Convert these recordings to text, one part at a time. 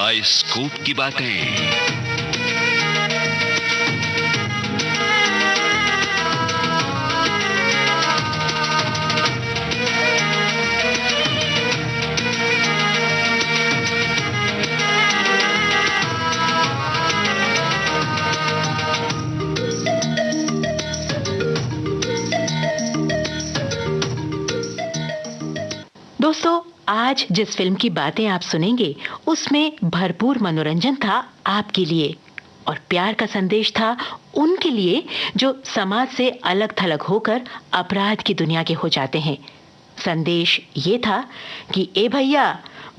Bioscope की बातें। दोस्तों, आज जिस फिल्म की बातें आप सुनेंगे उसमें भरपूर मनोरंजन था आपके लिए और प्यार का संदेश था उनके लिए जो समाज से अलग थलग होकर अपराध की दुनिया के हो जाते हैं। संदेश ये था कि ए भैया,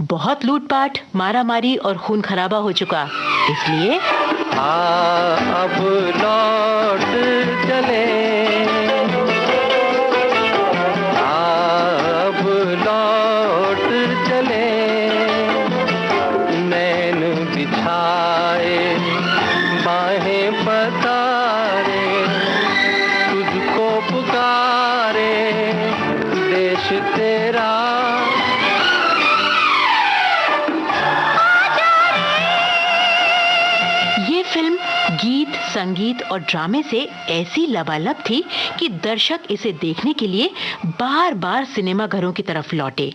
बहुत लूटपाट, मारामारी और खून खराबा हो चुका, इसलिए अब लौट चले, बाहें पसारे, तुझको पुकारे देश तेरा। ये फिल्म गीत, संगीत और ड्रामे से ऐसी लबालब थी कि दर्शक इसे देखने के लिए बार बार सिनेमा घरों की तरफ लौटे।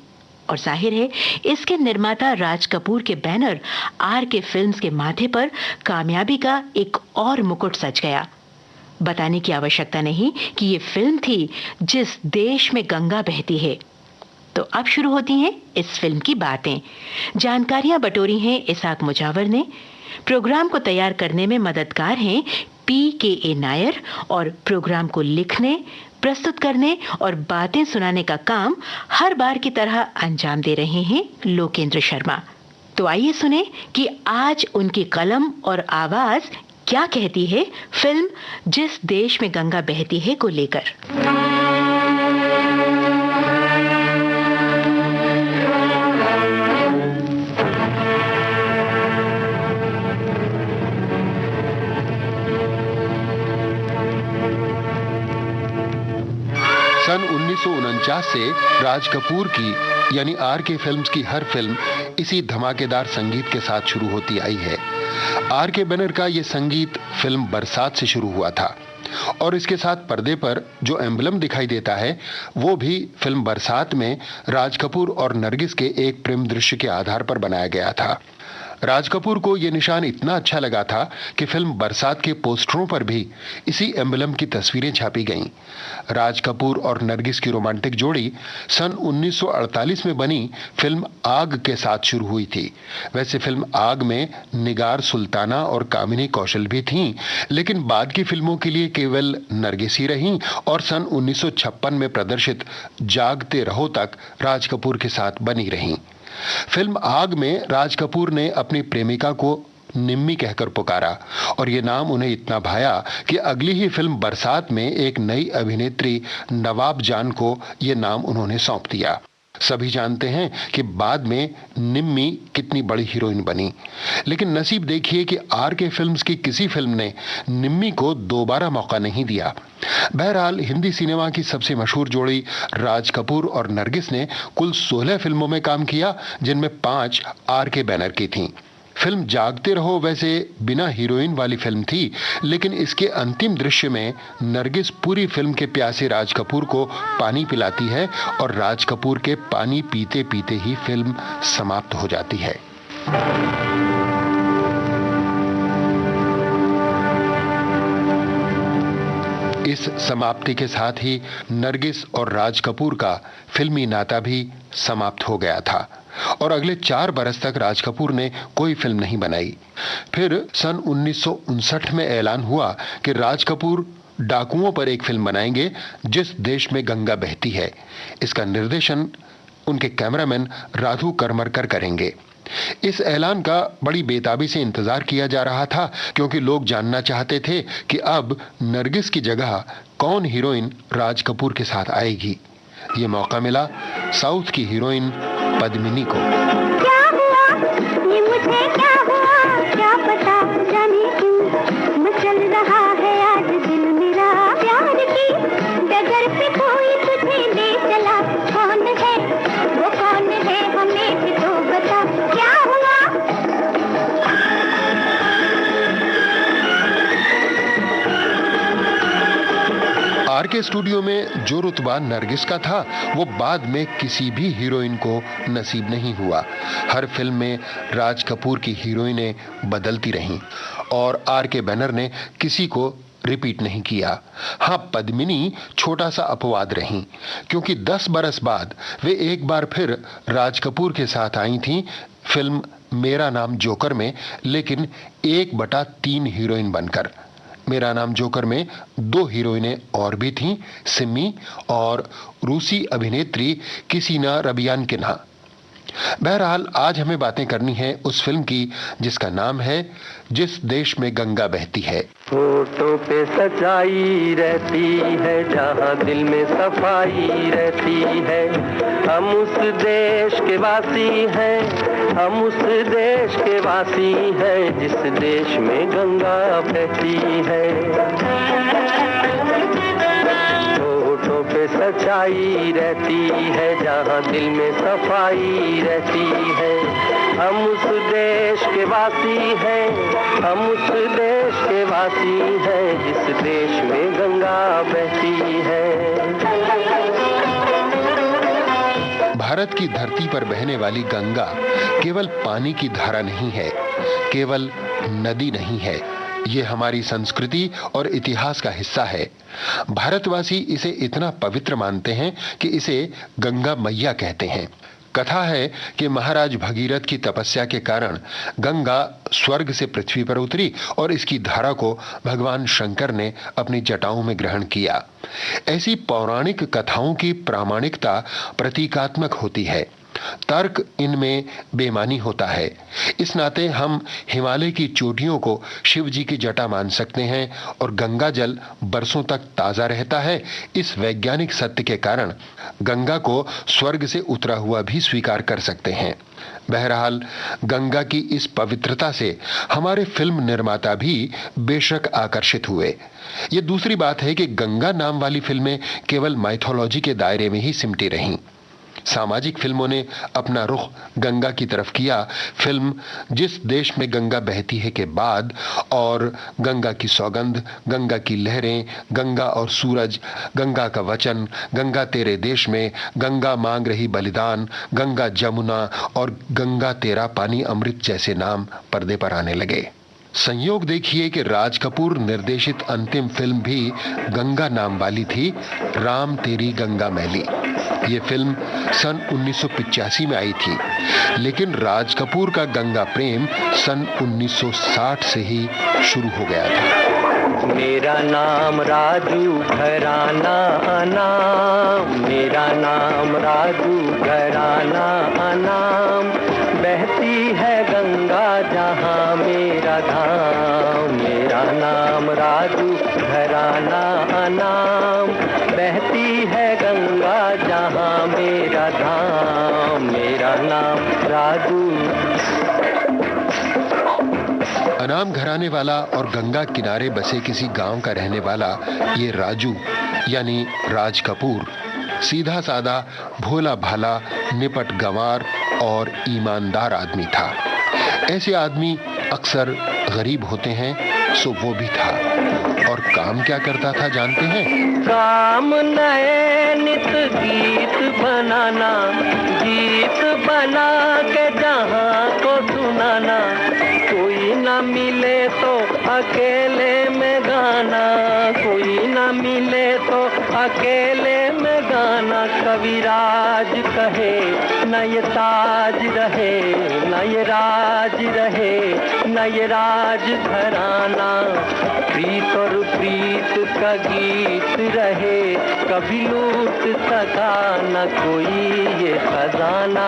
और जाहिर है इसके निर्माता राज कपूर के बैनर आर के फिल्म्स के माथे पर कामयाबी का एक और मुकुट सज गया। बताने की आवश्यकता नहीं कि ये फिल्म थी जिस देश में गंगा बहती है। तो अब शुरू होती हैं इस फिल्म की बातें। जानकारियां बटोरी हैं इसाक मुजावर ने। प्रोग्राम को तैयार करने में मददगार हैं PKA नायर और प्रोग्राम को लिखने, प्रस्तुत करने और बातें सुनाने का काम हर बार की तरह अंजाम दे रहे हैं लोकेंद्र शर्मा। तो आइए सुने कि आज उनकी कलम और आवाज क्या कहती है फिल्म जिस देश में गंगा बहती है को लेकर। सन 1949 से राज कपूर की यानी आर के फिल्म्स की हर फिल्म इसी धमाकेदार संगीत के साथ शुरू होती आई है। आर के बैनर का ये संगीत फिल्म बरसात से शुरू हुआ था और इसके साथ पर्दे पर जो एम्बलम दिखाई देता है वो भी फिल्म बरसात में राज कपूर और नरगिस के एक प्रेम दृश्य के आधार पर बनाया गया था। राज कपूर को यह निशान इतना अच्छा लगा था कि फिल्म बरसात के पोस्टरों पर भी इसी एम्बलम की तस्वीरें छापी गईं। राज कपूर और नरगिस की रोमांटिक जोड़ी सन 1948 में बनी फिल्म आग के साथ शुरू हुई थी। वैसे फिल्म आग में निगार सुल्ताना और कामिनी कौशल भी थीं, लेकिन बाद की फिल्मों के लिए केवल नरगिस ही रहीं और सन 1956 में प्रदर्शित जागते रहो तक राज कपूर के साथ बनी रहीं। फिल्म आग में राज कपूर ने अपनी प्रेमिका को निम्मी कहकर पुकारा और ये नाम उन्हें इतना भाया कि अगली ही फिल्म बरसात में एक नई अभिनेत्री नवाब जान को ये नाम उन्होंने सौंप दिया। सभी जानते हैं कि बाद में निम्मी कितनी बड़ी हीरोइन बनी, लेकिन नसीब देखिए कि आर के फिल्म्स की किसी फिल्म ने निम्मी को दोबारा मौका नहीं दिया। बहरहाल हिंदी सिनेमा की सबसे मशहूर जोड़ी राज कपूर और नरगिस ने कुल 16 फिल्मों में काम किया, जिनमें 5 आर के बैनर की थीं। फिल्म जागते रहो वैसे बिना हीरोइन वाली फिल्म थी, लेकिन इसके अंतिम दृश्य में नरगिस पूरी फिल्म के प्यासे राज कपूर को पानी पिलाती है और राज कपूर के पानी पीते पीते ही फिल्म समाप्त हो जाती है। इस समाप्ति के साथ ही नरगिस और राज कपूर का फिल्मी नाता भी समाप्त हो गया था और अगले 4 बरस तक राज कपूर ने कोई फिल्म नहीं बनाई। फिर सन 1959 में ऐलान हुआ कि राज कपूर डाकुओं पर एक फिल्म बनाएंगे जिस देश में गंगा बहती है। इसका निर्देशन उनके कैमरामैन राधु करमरकर करेंगे। इस ऐलान का बड़ी बेताबी से इंतजार किया जा रहा था, क्योंकि लोग जानना चाहते थे कि अब नरगिस की जगह कौन हीरोइन राज कपूर के साथ आएगी। ये मौका मिला साउथ की हीरोइन पद्मिनी को। क्या हुआ ये मुझे, क्या हुआ क्या पता, जाने क्यों मचल रहा है आज दिल मेरा प्यार की डगर पे कोई तुझे ले चला। कौन है वो, कौन है हमें भी तो बता। क्या हुआ आरके स्टूडियो में जो रुतबा नरगिस का था वो बाद में किसी भी हीरोइन को नसीब नहीं हुआ। हर फिल्म में राज कपूर की हीरोइनें बदलती रहीं और आरके बैनर ने किसी को रिपीट नहीं किया। हाँ, पद्मिनी छोटा सा अपवाद रहीं, क्योंकि 10 बरस बाद वे एक बार फिर राज कपूर के साथ आई थीं फिल्म मेरा नाम जोकर में, लेकिन 1/3 हीरोइन बनकर। मेरा नाम जोकर में 2 हीरोइनें और भी थीं, सिमी और रूसी अभिनेत्री किसीना रबियानकिना। बहरहाल आज हमें बातें करनी है उस फिल्म की जिसका नाम है जिस देश में गंगा बहती है। फोटो पे सच्चाई रहती है, जहाँ दिल में सफाई रहती है। हम उस देश के वासी हैं, हम उस देश के वासी हैं, जिस देश में गंगा बहती है। फोटो पे सच्चाई रहती है, जहाँ दिल में सफाई रहती है। हम उस देश के वासी हैं, हम उस देश के वासी हैं, जिस देश में गंगा बहती है। भारत की धरती पर बहने वाली गंगा केवल पानी की धारा नहीं है, केवल नदी नहीं है, ये हमारी संस्कृति और इतिहास का हिस्सा है। भारतवासी इसे इतना पवित्र मानते हैं कि इसे गंगा मैया कहते हैं। कथा है कि महाराज भगीरथ की तपस्या के कारण गंगा स्वर्ग से पृथ्वी पर उतरी और इसकी धारा को भगवान शंकर ने अपनी जटाओं में ग्रहण किया। ऐसी पौराणिक कथाओं की प्रामाणिकता प्रतीकात्मक होती है, तर्क इनमें बेमानी होता है। इस नाते हम हिमालय की चोटियों को शिव जी की जटा मान सकते हैं और गंगा जल बरसों तक ताजा रहता है। इस वैज्ञानिक सत्य के कारण गंगा को स्वर्ग से उतरा हुआ भी स्वीकार कर सकते हैं। बहरहाल गंगा की इस पवित्रता से हमारे फिल्म निर्माता भी बेशक आकर्षित हुए। ये दूसरी बात है कि गंगा नाम वाली फिल्में केवल माइथोलॉजी के दायरे में ही सिमटी रहीं। सामाजिक फिल्मों ने अपना रुख गंगा की तरफ किया। फिल्म जिस देश में गंगा बहती है के बाद और गंगा की सौगंध, गंगा की लहरें, गंगा और सूरज, गंगा का वचन, गंगा तेरे देश में, गंगा मांग रही बलिदान, गंगा जमुना और गंगा तेरा पानी अमृत जैसे नाम पर्दे पर आने लगे। संयोग देखिए कि राज कपूर निर्देशित अंतिम फिल्म भी गंगा नाम वाली थी, राम तेरी गंगा मैली। ये फिल्म सन 1985 में आई थी, लेकिन राज कपूर का गंगा प्रेम सन 1960 से ही शुरू हो गया था। मेरा नाम राजू घराना अनाम, मेरा नाम राजू घराना अनाम, बहती है गंगा जहाँ मेरा धाम। मेरा नाम राजू घराना अनाम, बहती है गंगा जहाँ मेरा धाम। मेरा नाम राजू। अनाम घराने वाला और गंगा किनारे बसे किसी गांव का रहने वाला ये राजू यानी राज कपूर सीधा साधा, भोला भाला, निपट गंवार और ईमानदार आदमी था। ऐसे आदमी अक्सर गरीब होते हैं, सो वो भी था। और काम क्या करता था जानते हैं? काम नए नित गीत बनाना, गीत बना के जहाँ को सुनाना। कोई ना मिले तो अकेले में गाना, कोई ना मिले तो अकेले में गाना। कविराज कहे न ये ताज रहे, न ये राज रहे, न ये राज घराना। प्रीत और प्रीत का गीत रहे, कभी लूट सका न कोई ये खजाना।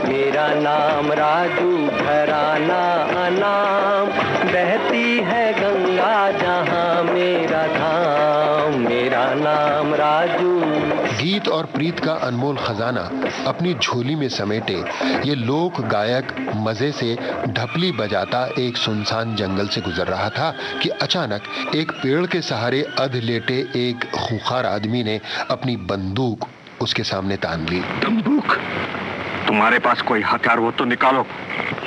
मेरा नाम राजू घराना अनाम, बहती है गंगा जहाँ मेरा धाम। मेरा नाम राजू। गीत और प्रीत का अनमोल खजाना अपनी झोली में समेटे ये लोक गायक मजे से ढपली बजाता एक सुनसान जंगल से गुजर रहा था कि अचानक एक पेड़ के सहारे अध लेटे एक खूंखार आदमी ने अपनी बंदूक उसके सामने तान ली। बंदूक? तुम्हारे पास कोई हथियार हो तो निकालो।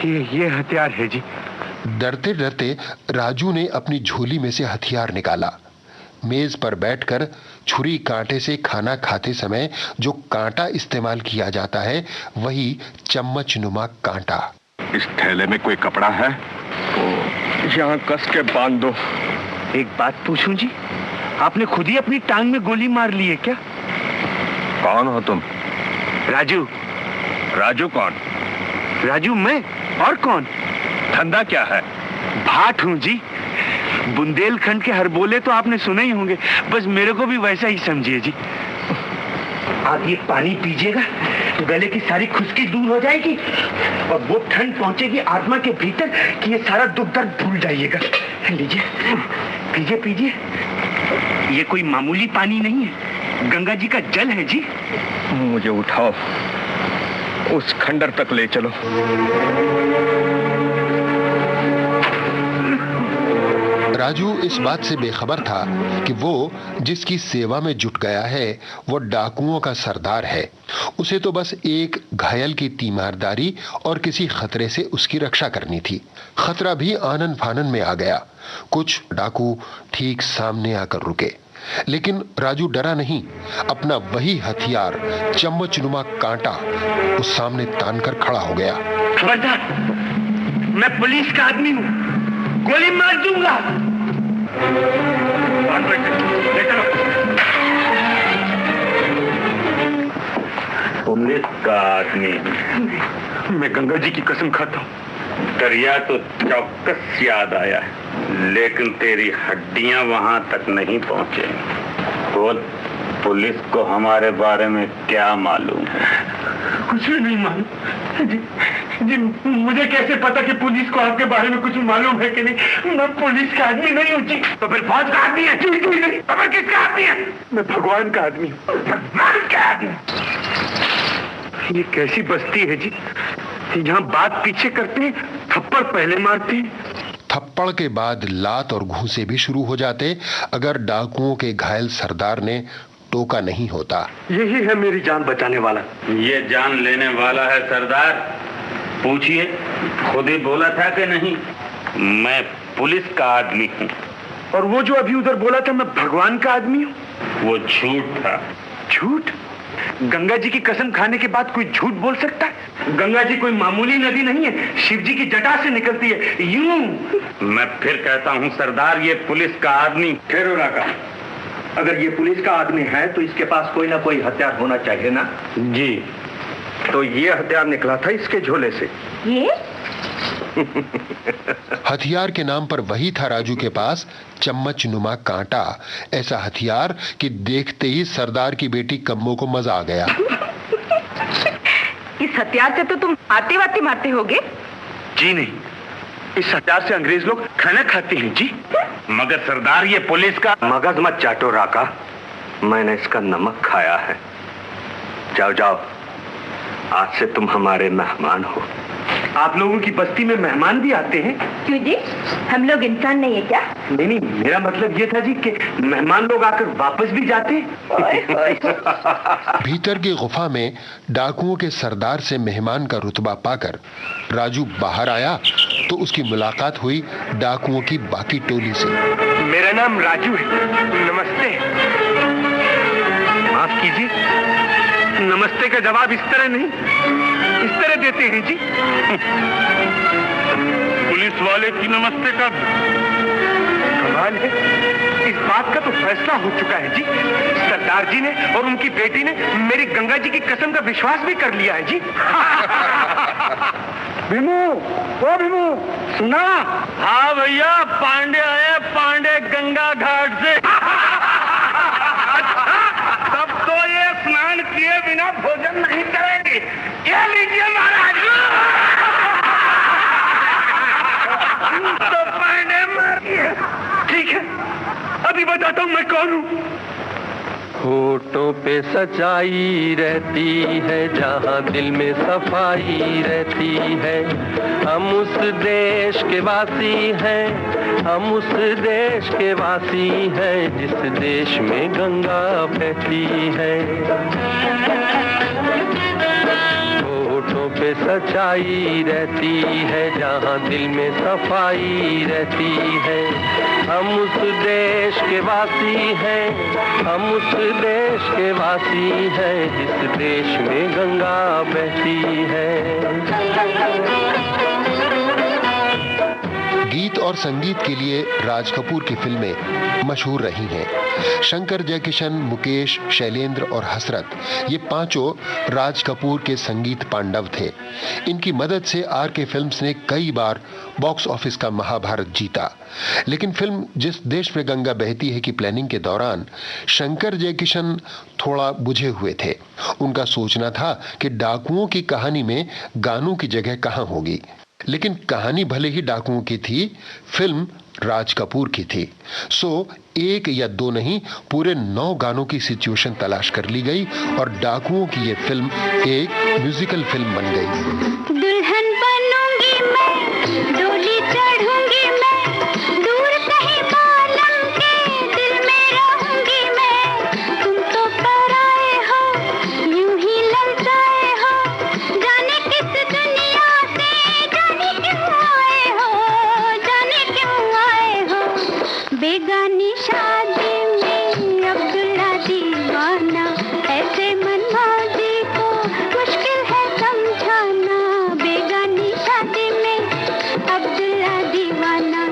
ये हथियार है जी। डरते डरते राजू ने अपनी झोली में से हथियार निकाला। मेज पर बैठकर छुरी कांटे से खाना खाते समय जो कांटा इस्तेमाल किया जाता है वही चम्मच नुमा कांटा। इस थैले में कोई कपड़ा है? यहाँ कस के बांध दो। एक बात पूछूं जी, आपने खुद ही अपनी टांग में गोली मार ली है क्या? कौन हो तुम? राजू। राजू कौन? राजू मैं, और कौन? धंधा क्या है? भाट हूं जी। बुंदेलखंड के हर बोले तो आपने सुने ही होंगे, बस मेरे को भी वैसा ही समझिए जी। आप ये पानी पीजिएगा तो गले की सारी खुश्की दूर हो जाएगी और वो ठंड पहुंचेगी आत्मा के भीतर कि ये सारा दुख दर्द भूल जाइएगा। लीजिए, पीजिए पीजिए। ये कोई मामूली पानी नहीं है, गंगा जी का जल है जी। मुझे उठाओ, उस खंडर तक ले चलो। राजू इस बात से बेखबर था कि वो जिसकी सेवा में जुट गया है वो डाकुओं का सरदार है। उसे तो बस एक घायल की तीमारदारी और किसी खतरे से उसकी रक्षा करनी थी। खतरा भी आनन फानन में आ गया। कुछ डाकू ठीक सामने आकर रुके, लेकिन राजू डरा नहीं। अपना वही हथियार चम्मच नुमा कांटा उस सामने तान कर खड़ा हो गया। खबरदार, मैं पुलिस का आदमी हूँ, गोली मार दूंगा। पुलिस का आदमी? मैं गंगा जी की कसम खाता हूँ। दरिया तो चौकस याद आया है, लेकिन तेरी हड्डियां वहां तक नहीं पहुंचे। बोल, पुलिस को हमारे बारे में क्या मालूम है? कुछ भी नहीं मालूम जी। जी मुझे कैसे पता कि पुलिस को आपके बारे में कुछ मालूम है कि नहीं? मैं पुलिस का आदमी नहीं हूँ जी। तो फिर फौज का आदमी है? जी नहीं। तो फिर किसका आदमी है? मैं भगवान का आदमी हूँ। भगवान का आदमी? ये कैसी बस्ती है जी, यहाँ बात पीछे करते हैं, थप्पड़ पहले मारते हैं। थप्पड़ के बाद लात और घूंसे भी शुरू हो जाते अगर डाकुओं के घायल सरदार ने टोका नहीं होता। यही है मेरी जान बचाने वाला। ये जान लेने वाला है सरदार? पूछिए, खुद ही बोला था कि नहीं मैं पुलिस का आदमी हूँ। और वो जो अभी उधर बोला था मैं भगवान का आदमी हूँ, वो झूठ था। झूठ? गंगा जी की कसम खाने के बाद कोई झूठ बोल सकता है? गंगा जी कोई मामूली नदी नहीं है, शिव जी की जटा से निकलती है। यूं मैं फिर कहता हूँ सरदार, ये पुलिस का आदमी। ठहरो राका, अगर ये पुलिस का आदमी है तो इसके पास कोई ना कोई हथियार होना चाहिए ना? जी, तो ये हथियार निकला था इसके झोले से। ये हथियार के नाम पर वही था राजू के पास, चम्मच नुमा कांटा। ऐसा हथियार कि देखते ही सरदार की बेटी कम्मो को मजा आ गया। इस हथियार से तो तुम आते वाते मारते होगे? जी नहीं, इस हथियार से अंग्रेज लोग खाना खाते हैं जी। मगर सरदार ये पुलिस का। मगज मत चाटो राका, मैंने इसका नमक खाया है। जाओ जाओ, आज से तुम हमारे मेहमान हो। आप लोगों की बस्ती में मेहमान भी आते हैं? क्यों जी, हम लोग इंसान नहीं है क्या? नहीं, मेरा मतलब ये था जी कि मेहमान लोग आकर वापस भी जाते हैं। भीतर की गुफा में डाकुओं के सरदार से मेहमान का रुतबा पाकर राजू बाहर आया तो उसकी मुलाकात हुई डाकुओं की बाकी टोली से। मेरा नाम राजू है। नमस्ते। माफ कीजिए, नमस्ते का जवाब इस तरह नहीं, इस तरह देते हैं जी। पुलिस वाले की नमस्ते का कमाल है, इस बात का तो फैसला हो चुका है जी। सरदार जी ने और उनकी बेटी ने मेरी गंगा जी की कसम का विश्वास भी कर लिया है जी। भीमू, ओ भीमू, सुना? हाँ भैया, पांडे आए, पांडे गंगा घाट से। तब तो ये स्नान किए बिना भोजन नहीं करेंगे। ये लीजिए महाराज। तो पांडे मारिए। ठीक है, अभी बताता हूँ मैं कौन हूँ। होठों पे सच्चाई रहती है, जहाँ दिल में सफाई रहती है। हम उस देश के वासी हैं, हम उस देश के वासी हैं, जिस देश में गंगा बहती है। होठों पे सच्चाई रहती है, जहाँ दिल में सफाई रहती है। हम उस देश के वासी हैं, हम उस देश के वासी हैं, जिस देश में गंगा बहती है। गीत और संगीत के लिए राज कपूर की फिल्में मशहूर रही हैं। शंकर जयकिशन, मुकेश, शैलेंद्र और हसरत, ये पांचों राज कपूर के संगीत पांडव थे। इनकी मदद से आर के फिल्म्स ने कई बार बॉक्स ऑफिस का महाभारत जीता। लेकिन फिल्म जिस देश में गंगा बहती है की प्लानिंग के दौरान शंकर जयकिशन थोड़ा बुझे हुए थे। उनका सोचना था कि डाकुओं की कहानी में गानों की जगह कहां होगी। लेकिन कहानी भले ही डाकुओं की थी, फिल्म राज कपूर की थी। सो एक या दो नहीं, पूरे 9 गानों की सिचुएशन तलाश कर ली गई और डाकुओं की ये फिल्म एक म्यूजिकल फिल्म बन गई। दुल्हन बनूंगी मैं, डोली चढ़ूंगी मैं, दूर कहीं मालम के दिल में रहूंगी मैं। तुम तो पराए हो, यूं ही ललचाए हो, जाने किस दुनिया से, जाने क्यों आए हो, जाने क्यों आए हो। बेगानी शादी में अब्दुल्ला दीवाना, ऐसे मनमौजी को मुश्किल है समझाना। बेगानी शादी में अब्दुल्ला दीवाना,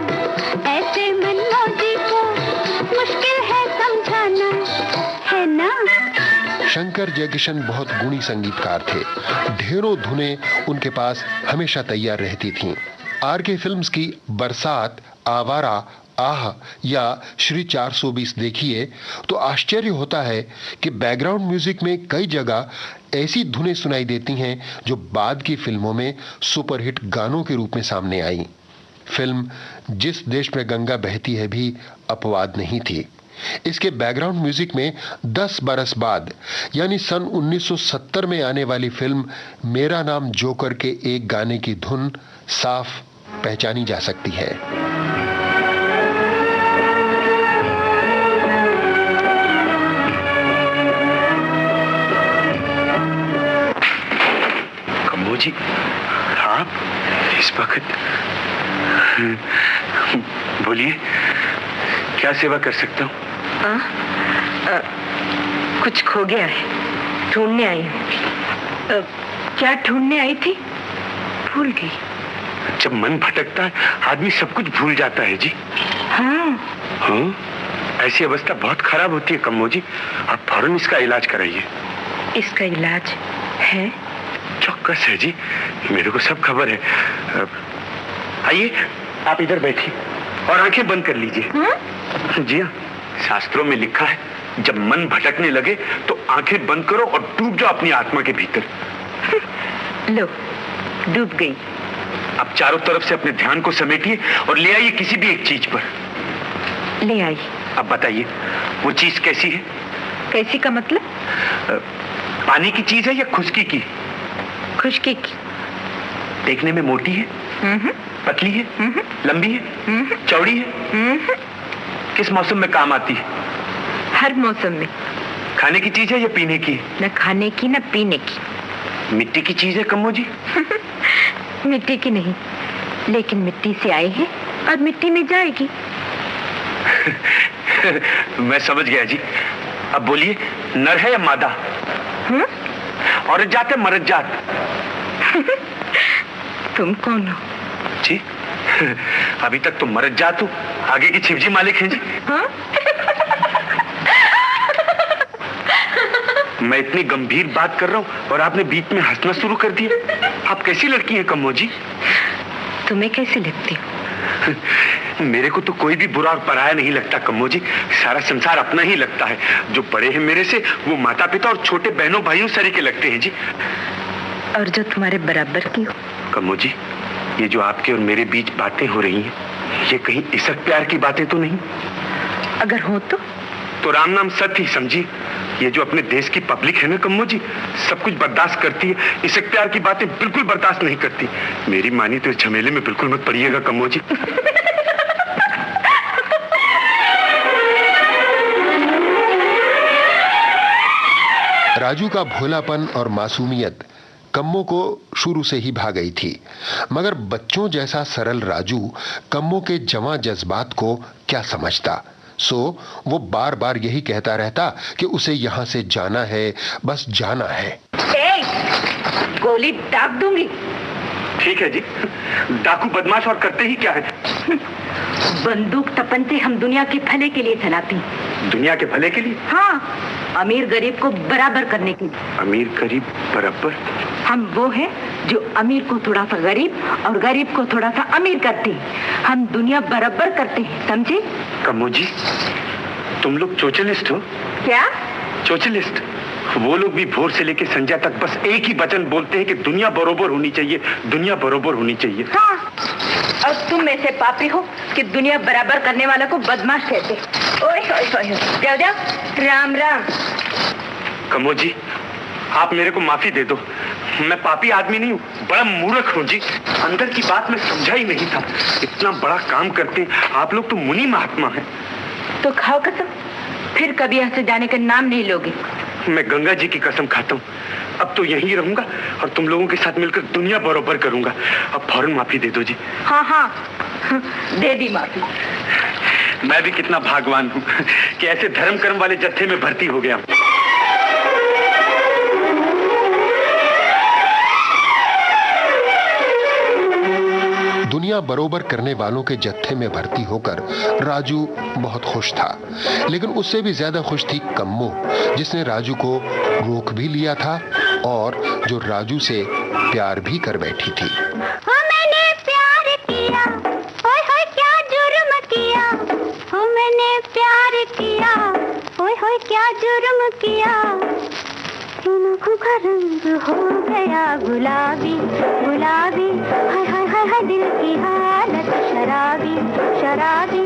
ऐसे मनमौजी को मुश्किल है समझाना, है ना। शंकर जयकिशन बहुत गुणी संगीतकार थे। ढेरों धुनें उनके पास हमेशा तैयार रहती थीं। आर के फिल्म्स की बरसात, आवारा, आह या श्री 420 देखिए तो आश्चर्य होता है कि बैकग्राउंड म्यूजिक में कई जगह ऐसी धुनें सुनाई देती हैं जो बाद की फिल्मों में सुपरहिट गानों के रूप में सामने आई। फिल्म जिस देश में गंगा बहती है भी अपवाद नहीं थी। इसके बैकग्राउंड म्यूजिक में 10 बरस बाद यानी सन 1970 में आने वाली फिल्म मेरा नाम जोकर के एक गाने की धुन साफ पहचानी जा सकती है। कम्बो जी, आप इस वक्त, बोलिए क्या सेवा कर सकता हूँ? कुछ खो गया है, ढूंढने आई हूँ। क्या ढूंढने आई थी? भूल गई। जब मन भटकता है आदमी सब कुछ भूल जाता है जी। हाँ, ऐसी अवस्था बहुत खराब होती है कम्बो जी। आप फौरन इसका इलाज कराइए। इसका इलाज है? चौकस है जी, मेरे को सब खबर है। आइए आप इधर बैठिए और आंखें बंद कर लीजिए। जी हाँ, शास्त्रों में लिखा है जब मन भटकने लगे तो आंखें बंद करो और डूब जाओ अपनी आत्मा के भीतर। लो, डूब गई। अब चारों तरफ से अपने ध्यान को समेटिए और ले आइए किसी भी एक चीज पर। ले आई। अब बताइए वो चीज कैसी है? कैसी का मतलब? पानी की चीज है या खुशकी की? खुशकी की। देखने में मोटी है? पतली है? लंबी है? चौड़ी है? किस मौसम में काम आती है? हर मौसम में। खाने की चीज है या पीने की? न खाने की न पीने की। मिट्टी की चीज है कम्बो जी? मिट्टी की नहीं, लेकिन मिट्टी से आई है और मिट्टी में जाएगी। मैं समझ गया जी। अब बोलिए, नर है या मादा? औरत जात है मर्द जात? तुम कौन हो जी? अभी तक तो मर्द जात हो, आगे की छिपजी मालिक हैं जी। हाँ? मैं इतनी गंभीर बात कर रहा हूँ और आपने बीच में हंसना शुरू कर दिया। आप कैसी लड़की हैं कम्बो जी? तुम्हें कैसी लगती हो? मेरे को तो कोई भी बुरा और पराया नहीं लगता कम्बो जी। सारा संसार अपना ही लगता है। जो बड़े हैं मेरे से वो माता पिता और छोटे बहनों भाइयों सरी के लगते हैं जी। और जो तुम्हारे बराबर की हो? कम्बो जी, ये जो आपके और मेरे बीच बातें हो रही हैं, ये कहीं इशक प्यार की बातें तो नहीं? अगर हो तो राम नाम सत्य ही समझिए। ये जो अपने देश की पब्लिक है ना कम्बो जी, सब कुछ बर्दाश्त करती है, इशक प्यार की बातें बिल्कुल बर्दाश्त नहीं करती। मेरी मानी तो इस झमेले में बिल्कुल मत पड़िएगा कम्बो जी। राजू का भोलापन और मासूमियत कम्मो को शुरू से ही भा गई थी, मगर बच्चों जैसा सरल राजू कम्मो के जवां जज्बात को क्या समझता। सो वो बार बार यही कहता रहता कि उसे यहां से जाना है, बस जाना है। गोली दाग दूंगी। ठीक है जी, डाकू बदमाश और करते ही क्या है? बंदूक तपनते हम दुनिया के भले के लिए चलाती। दुनिया के भले के लिए? हाँ, अमीर गरीब को बराबर करने के लिए। अमीर गरीब बराबर? हम वो हैं जो अमीर को थोड़ा सा गरीब और गरीब को थोड़ा सा अमीर करते हैं। हम दुनिया बराबर करते हैं, समझे? कम्मो जी, तुम लोग सोशलिस्ट हो? क्या? सोशलिस्ट। वो लोग भी भोर से लेकर संध्या तक बस एक ही वचन बोलते हैं कि दुनिया बरोबर होनी चाहिए, दुनिया बरोबर होनी चाहिए। हाँ, और तुम ऐसे पापी हो कि दुनिया बराबर करने वाला को बदमाश कहते। ओए ओए ओए, जाओ जाओ, राम राम। कम्मो जी, आप मेरे को माफी दे दो, मैं पापी आदमी नहीं हूँ, बड़ा मूर्ख हूँ जी। अंदर की बात मैं समझा ही नहीं था। इतना बड़ा काम करते हैं आप लोग, तो मुनि महात्मा हैं। तो खाओ कसम, फिर कभी यहाँ से जाने का नाम नहीं लोगे। मैं गंगा जी की कसम खाता हूँ, अब तो यहीं रहूंगा और तुम लोगों के साथ मिलकर दुनिया बरोबर करूंगा। अब फौरन माफी दे दो जी। हाँ हाँ, दे दी माफी। मैं भी कितना भाग्यवान हूँ कि ऐसे धर्म कर्म वाले जत्थे में भर्ती हो गया। दुनिया बरोबर करने वालों के जत्थे में भर्ती होकर राजू बहुत खुश था, लेकिन उससे भी ज्यादा खुश थी कम्मो, जिसने राजू को रोक भी लिया था और जो राजू से प्यार भी कर बैठी थी। मैंने प्यार किया, ओए होए क्या जुर्म किया, मैंने प्यार किया, ओए होए क्या जुर्म किया। आँखों का रंग हो गया गुलाबी गुलाबी, हाय हाय हाय हाय दिल की हालत शराबी शराबी।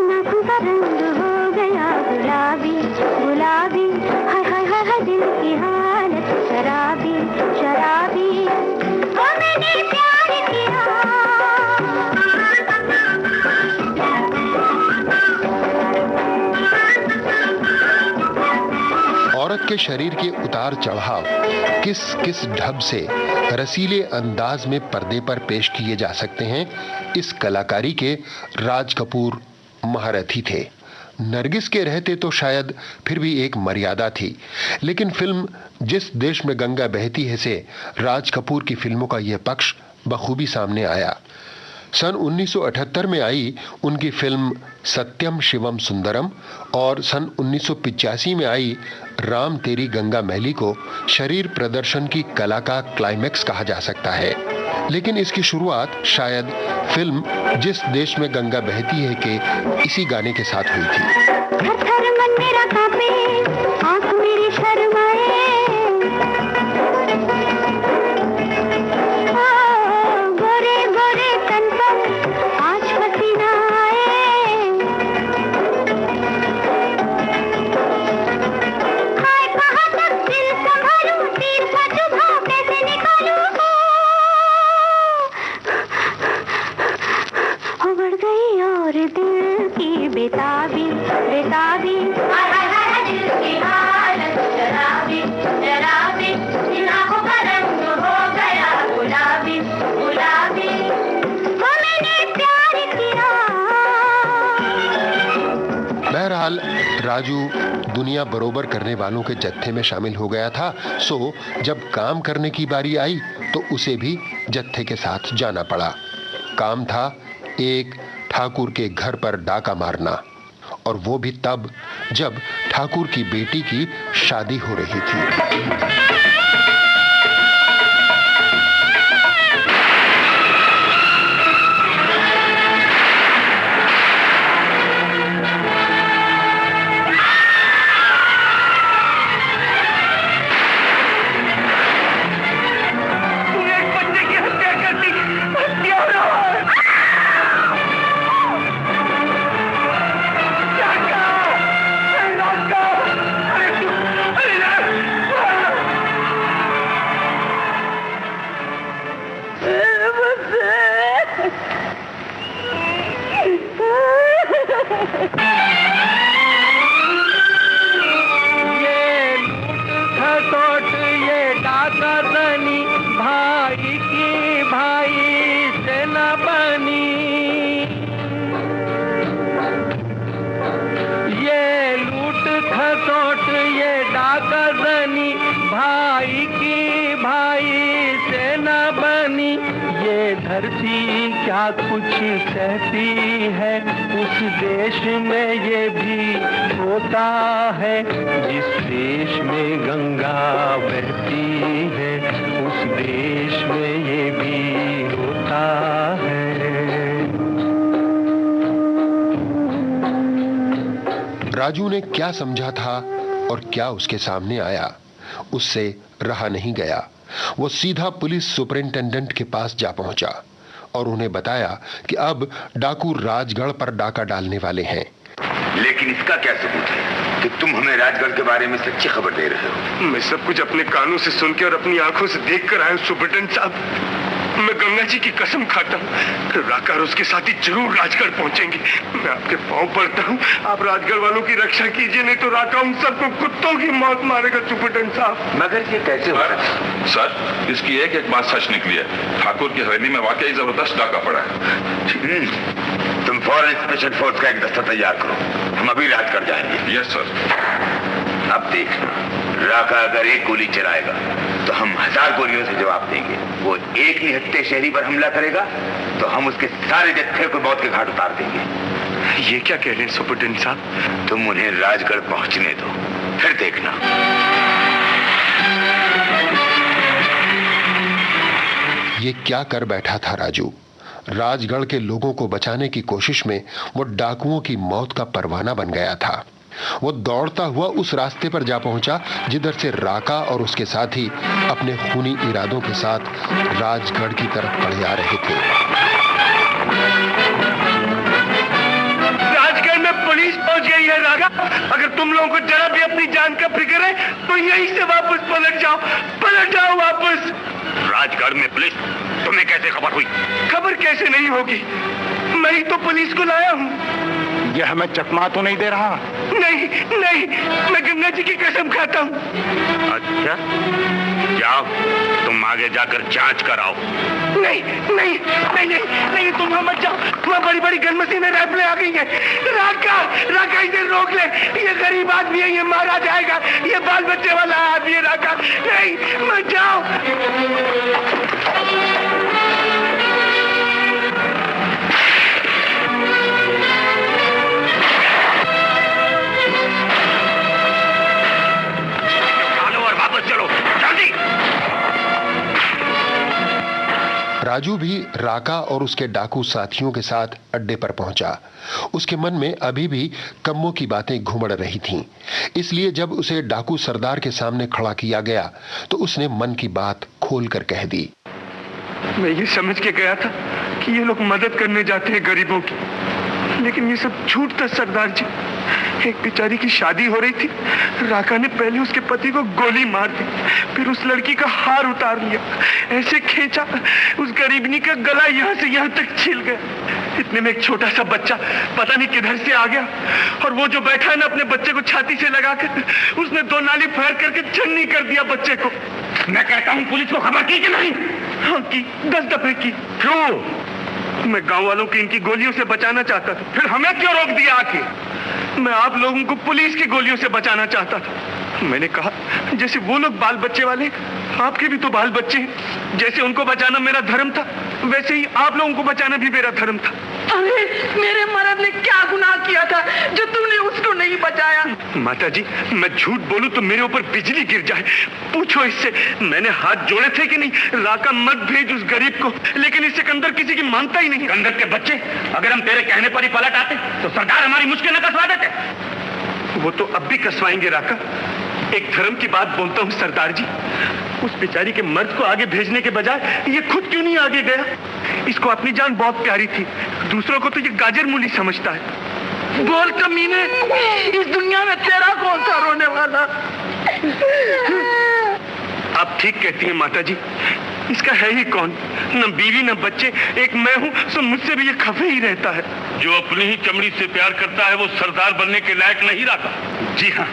आँखों का रंग हो गया गुलाबी गुलाबी, हाय हाय हाय हाय दिल की हालत शराबी शराबी। ओ मैंने प्यार किया। औरत के शरीर के उतार चढ़ाव किस किस ढब से रसीले अंदाज में पर्दे पर पेश किए जा सकते हैं, इस कलाकारी के राज कपूर महारथी थे। नरगिस के रहते तो शायद फिर भी एक मर्यादा थी, लेकिन फिल्म जिस देश में गंगा बहती है से राज कपूर की फिल्मों का यह पक्ष बखूबी सामने आया। सन 1978 में आई उनकी फिल्म सत्यम शिवम सुंदरम और सन 1985 में आई राम तेरी गंगा मैली को शरीर प्रदर्शन की कला का क्लाइमैक्स कहा जा सकता है। लेकिन इसकी शुरुआत शायद फिल्म जिस देश में गंगा बहती है के इसी गाने के साथ हुई थी। थर मन मेरा कांपे, आँख मेरी शर्माए, गोरे गोरे तन पर आज पसीना आए, हाय कहाँ तक दिल संभालूं, तीर का चुभा कैसे निकालूं। बढ़ गई और दिल की बेताबी बेताबी, हाय हाय हाय दिल की हालत शराबी शराबी। आँखों का रंग हो गया गुलाबी गुलाबी, वो मैंने प्यार किया। बहरहाल राजू दुनिया बरोबर करने वालों के जत्थे में शामिल हो गया था। सो जब काम करने की बारी आई तो उसे भी जत्थे के साथ जाना पड़ा। काम था एक ठाकुर के घर पर डाका मारना, और वो भी तब जब ठाकुर की बेटी की शादी हो रही थी। क्या कुछ सहती है, उस देश में ये भी होता है। जिस देश में गंगा बहती है, उस देश में ये भी होता है। राजू ने क्या समझा था और क्या उसके सामने आया, उससे रहा नहीं गया। वो सीधा पुलिस सुपरिंटेंडेंट के पास जा पहुंचा और उन्हें बताया कि अब डाकू राजगढ़ पर डाका डालने वाले हैं। लेकिन इसका क्या सबूत है कि तुम हमें राजगढ़ के बारे में सच्ची खबर दे रहे हो? मैं सब कुछ अपने कानों से सुन के और अपनी आंखों से देख कर आया हूँ सुपरिटेंडेंट साहब। मैं गंगा जी की कसम खाता हूँ कि राका और उसके साथी जरूर राजगढ़ पहुंचेंगे। मैं आपके पांव पड़ता हूँ, आप राजगढ़ वालों की रक्षा कीजिए, नहीं तो राका उन सबको कुत्तों की मौत मारेगा सुपरिटेंडेंट साहब। मगर ये कैसे हो सकता? सर, इसकी एक बात सच निकली है। ठाकुर की हवेली में वाकई जबरदस्त डाका पड़ा है। तुम फौरन स्पेशल फोर्स का एक दस्ता तैयार करो, हम अभी राजगढ़ जाएंगे। Yes sir. अब देखना, राका अगर एक गोली चलाएगा तो हम 1000 गोलियों से जवाब देंगे। वो एक निहत्थे शहरी पर हमला करेगा तो हम उसके सारे जत्थे को मौत के घाट उतार देंगे। ये क्या कह रहे हैं सुपरिटेंडेंट साहब? तुम उन्हें राजगढ़ पहुंचने दो, फिर देखना। ये क्या कर बैठा था राजू? राजगढ़ के लोगों को बचाने की कोशिश में वो डाकुओं की मौत का परवाना बन गया था। वो दौड़ता हुआ उस रास्ते पर जा पहुंचा जिधर से राका और उसके साथी अपने खूनी इरादों के साथ राजगढ़ की तरफ बढ़े आ रहे थे। राजगढ़ में पुलिस पहुंच गई है राका। अगर तुम लोगों को जरा भी अपनी जान का फिक्र है तो यहीं से वापस पलट जाओ वापस। राजगढ़ में पुलिस? तुम्हें कैसे खबर हुई? खबर कैसे नहीं होगी, मैं ही तो पुलिस को लाया हूँ। ये हमें चकमा तो नहीं दे रहा? नहीं, मैं गंगा जी की कसम खाता हूँ। अच्छा, जाओ तुम आगे जाकर जांच कराओ। नहीं, तुम मत जाओ। वहाँ बड़ी बड़ी गन मशीनें राइफलें आ गई हैं। राका इसे रोक ले, ये गरीब आदमी है, ये मारा जाएगा, ये बाल बच्चे वाला आदमी है राका। नहीं, मत जाओ। राजू भी राका और उसके डाकू साथियों के साथ अड्डे पर पहुंचा। उसके मन में अभी भी कम्मों की बातें घुमड़ रही थीं। इसलिए जब उसे डाकू सरदार के सामने खड़ा किया गया तो उसने मन की बात खोलकर कह दी। मैं ये समझ के गया था कि ये लोग मदद करने जाते हैं गरीबों की, लेकिन ये सब झूठ था सरदार जी। एक बेचारी की शादी हो रही थी, राका ने पहले उसके पति को गोली मार दी, फिर उस लड़की का हार उतार लिया, ऐसे खींचा उस गरीबनी का गला यहाँ से यहाँ तक छिल गया। इतने में एक छोटा सा बच्चा पता नहीं किधर से आ गया और वो जो बैठा है ना अपने बच्चे को छाती से लगाकर, उसने 2 नाली फायर करके छन्नी कर दिया बच्चे को। मैं कहता हूँ पुलिस को खबर की कि नहीं? हाँ की, 10 दफे की। क्यों? मैं गांव वालों को इनकी गोलियों से बचाना चाहता था। फिर हमें क्यों रोक दिया आके? मैं आप लोगों को पुलिस की गोलियों से बचाना चाहता था। मैंने कहा जैसे वो लोग बाल बच्चे वाले, आपके भी तो बाल बच्चे हैं। जैसे उनको बचाना मेरा धर्म था, वैसे ही आप लोगों को बचाना भी मेरा धर्म था। अरे मेरे मर्द ने क्या गुनाह किया था जो तुमने उसको नहीं बचाया? माता जी, मैं झूठ बोलूं तो मेरे ऊपर बिजली गिर जाए। पूछो इससे, मैंने हाथ जोड़े थे कि नहीं, राका मत भेज उस गरीब को, लेकिन इस सिकंदर किसी की मानता ही नहीं। सिकंदर के बच्चे, अगर हम तेरे कहने पर ही पलट आते तो सरदार हमारी मुश्किल न कसवा देते। वो तो अब भी कसवाएंगे राका। एक धर्म की बात बोलता हूँ सरदार जी, उस बेचारी के मर्द को आगे भेजने के बजाय ये खुद क्यों नहीं आगे गया? इसको अपनी जान बहुत प्यारी थी, दूसरों को तो ये गाजर मूली समझता है। बोल कमीने, इस दुनिया में तेरा कौन सा रोने वाला? आप ठीक कहती हैं माता जी, इसका है ही कौन? न बीवी न बच्चे, एक मैं हूँ, सो मुझसे भी ये खफे ही रहता है। जो अपनी ही चमड़ी से प्यार करता है वो सरदार बनने के लायक नहीं रहा। जी हाँ,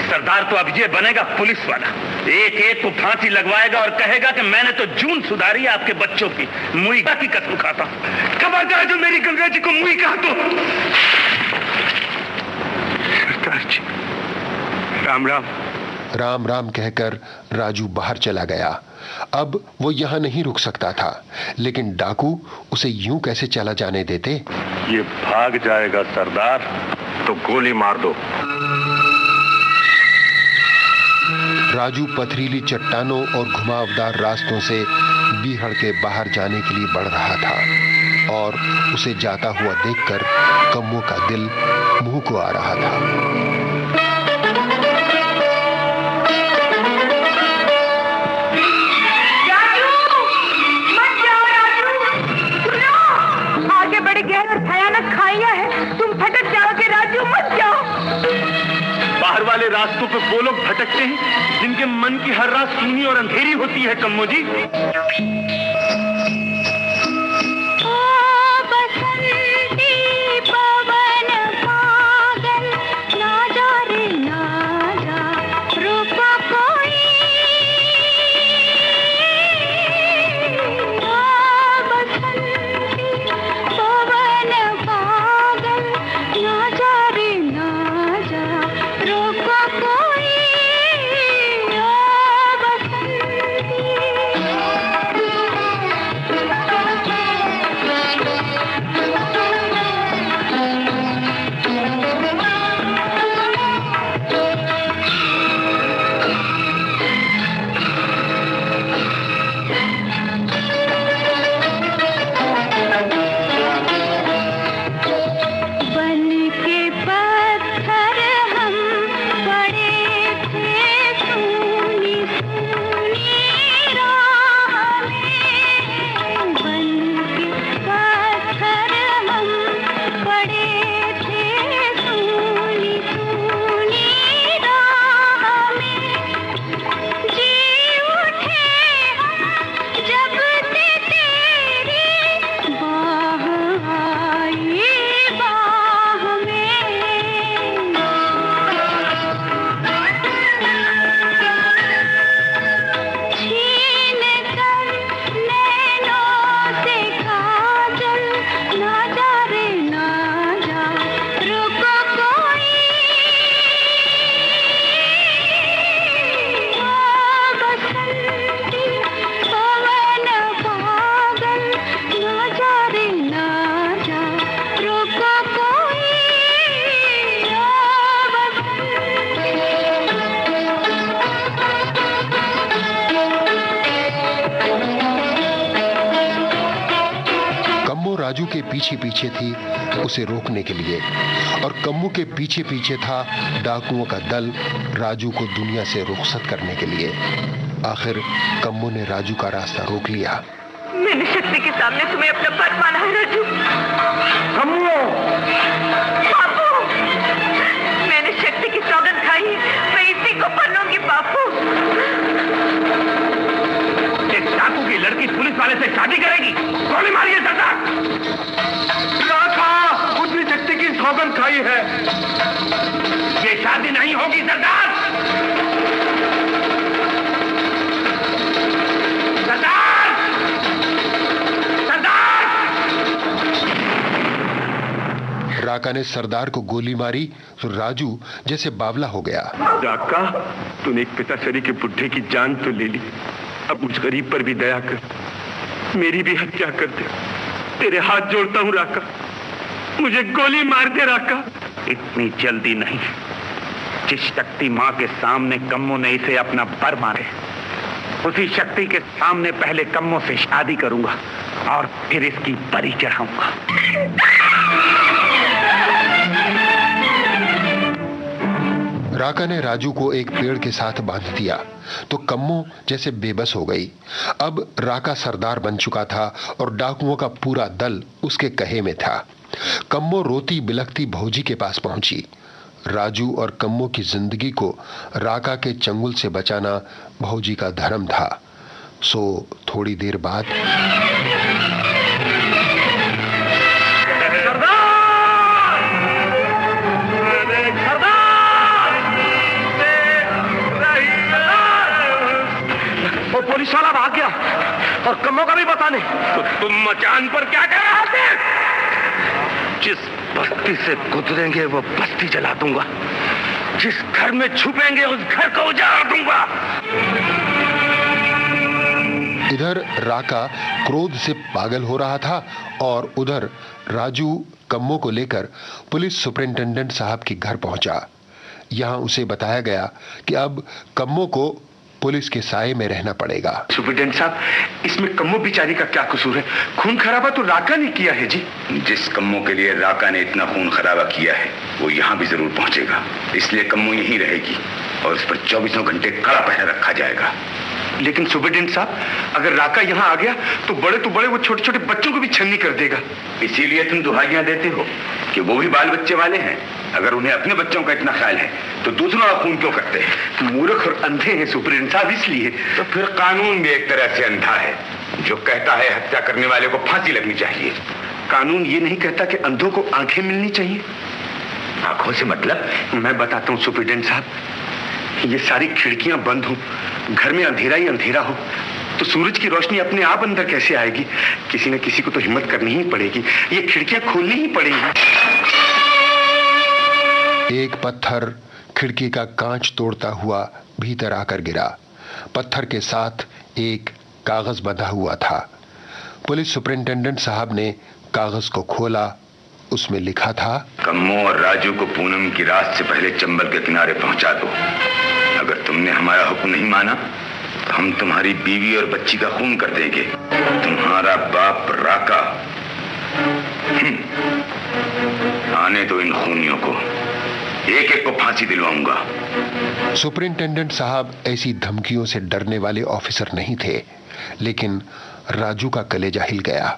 सरदार तो अब ये बनेगा पुलिस वाला, एक एक को फांसी लगवाएगा और कहेगा कि मैंने तो जून सुधारी आपके बच्चों की। मुईगा की कसम खाता हूं। खबरदार जो मेरी गंगा जी को मुई कहा तो। सरदार जी, राम राम। राम राम कहकर राजू बाहर चला गया। अब वो यहाँ नहीं रुक सकता था, लेकिन डाकू उसे यूं कैसे चला जाने देते? ये भाग जाएगा सरदार, तो गोली मार दो। राजू पथरीली चट्टानों और घुमावदार रास्तों से बीहड़ के बाहर जाने के लिए बढ़ रहा था और उसे जाता हुआ देखकर कम्मो का दिल मुंह को आ रहा था। राजू, मत जाओ राजू, सुनो, आगे बड़ी गहरी और भयानक खाइयां है, तुम भटक जाओगे राजू, मत जाओ। बाहर वाले रास्तों पे वो लोग भटकते हैं जिनके मन की हर रात सूनी और अंधेरी होती है कम्मो जी। राजू के पीछे पीछे थी उसे रोकने के लिए, और कम्मू के पीछे पीछे था डाकुओं का दल राजू को दुनिया से रुखसत करने के लिए। आखिर कम्मू ने राजू का रास्ता रोक लिया। मैंने शक्ति के सामने तुम्हें अपना पर माना है राजू। कम्मू! बापू, मैंने शक्ति की सौगंध खाई है, मैं इसी को बनूंगी बापू। एक डाकू की लड़की पुलिस वाले से शादी करेगी? गोली मारिए सरदार! उसने शक्ति की सौगंध खाई है, ये शादी नहीं होगी सरदार! सरदार! सरदार! राका ने सरदार को गोली मारी तो राजू जैसे बावला हो गया। राका, तूने एक पिताश्री के बुढ़े की जान तो ले ली, अब मुझ गरीब पर भी दया कर, मेरी भी हत्या कर दे। तेरे हाथ जोड़ता हूँ राका, मुझे गोली मार दे राका। इतनी जल्दी नहीं। जिस शक्ति माँ के सामने कम्मो ने इसे अपना बर मारे, उसी शक्ति के सामने पहले कम्मो से शादी करूंगा और फिर इसकी बलि चढ़ाऊंगा। राका ने राजू को एक पेड़ के साथ बांध दिया तो कम्मो जैसे बेबस हो गई। अब राका सरदार बन चुका था और डाकुओं का पूरा दल उसके कहे में था। कम्मो रोती बिलखती भौजी के पास पहुंची। राजू और कम्मो की जिंदगी को राका के चंगुल से बचाना भौजी का धर्म था। सो थोड़ी देर बाद पुलिस वाला भाग गया और कम्मो का भी पता नहीं। तो तुम मचान पर क्या कर रहे थे? जिस बस्ती से गुजरेंगे वो बस्ती जला दूंगा। जिस घर में छुपेंगे उस घर को उजाड़ दूंगा। इधर राका क्रोध से पागल हो रहा था और उधर राजू कम्मो को लेकर पुलिस सुपरिंटेंडेंट साहब के घर पहुंचा। यहां उसे बताया गया कि अब कम्मो को पुलिस के साए में रहना पड़ेगा। सुपरिटेंडेंट साहब, इसमें कम्मो बेचारी का क्या कसूर है? खून खराबा तो राका ने किया है जी। जिस कम्मो के लिए राका ने इतना खून खराबा किया है वो यहाँ भी जरूर पहुंचेगा, इसलिए कम्मो यहीं रहेगी और उस पर 24 घंटे कड़ा पहरा रखा जाएगा। लेकिन सुपरिटेंडेंट साहब, अगर राका यहाँ आ गया तो बड़े वो छोटे छोटे बच्चों को भी छन्नी कर देगा। इसीलिए तुम दुहाइयां देते हो कि वो भी बाल बच्चे वाले हैं। अगर उन्हें अपने बच्चों का इतना ख्याल है तो दूसरों का खून क्यों करते हैं? मूर्ख और अंधे हैं सुपरिटेंडेंट साहब, इसलिए। तो फिर कानून भी एक तरह से अंधा है जो कहता है हत्या करने वाले को फांसी लगनी चाहिए। कानून ये नहीं कहता कि अंधों को आंखें मिलनी चाहिए। आंखों से मतलब? मैं बताता हूँ सुपरिटेंडेंट साहब, ये सारी खिड़कियां बंद हो, घर में अंधेरा ही अंधेरा हो तो सूरज की रोशनी अपने आप अंदर कैसे आएगी? किसी न किसी को तो हिम्मत करनी ही पड़ेगी, ये खिड़कियां खोलनी ही पड़ेगी। एक पत्थर खिड़की का कांच तोड़ता हुआ भीतर आकर गिरा। पत्थर के साथ एक कागज बंधा हुआ था। पुलिस सुपरिंटेंडेंट साहब ने कागज को खोला। उसमें लिखा था, कम्मो और राजू को पूनम की रात से पहले चंबल के किनारे पहुंचा दो। अगर तुमने हमारा हुक्म नहीं माना तो हम तुम्हारी बीवी और बच्ची का खून कर देंगे। तुम्हारा बाप राका। आने दो इन खूनियों को, एक एक को फांसी दिलवाऊंगा। सुपरिंटेंडेंट साहब ऐसी धमकियों से डरने वाले ऑफिसर नहीं थे, लेकिन राजू का कलेजा हिल गया।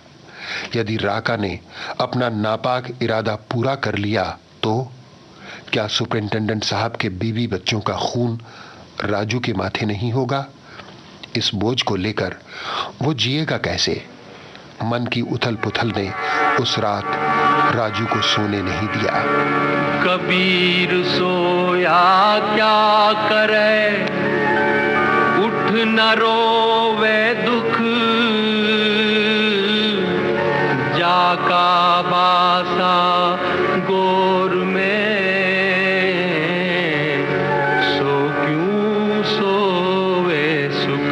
यदि राका ने अपना नापाक इरादा पूरा कर लिया तो क्या सुपरिंटेंडेंट साहब के बीवी बच्चों का खून राजू के माथे नहीं होगा? इस बोझ को लेकर वो जिएगा कैसे? मन की उथल पुथल ने उस रात राजू को सोने नहीं दिया। कबीर सोया क्या करे, उठ न रोवे दुख, जाका बासा गोर में, सो क्यों सोवे सुख।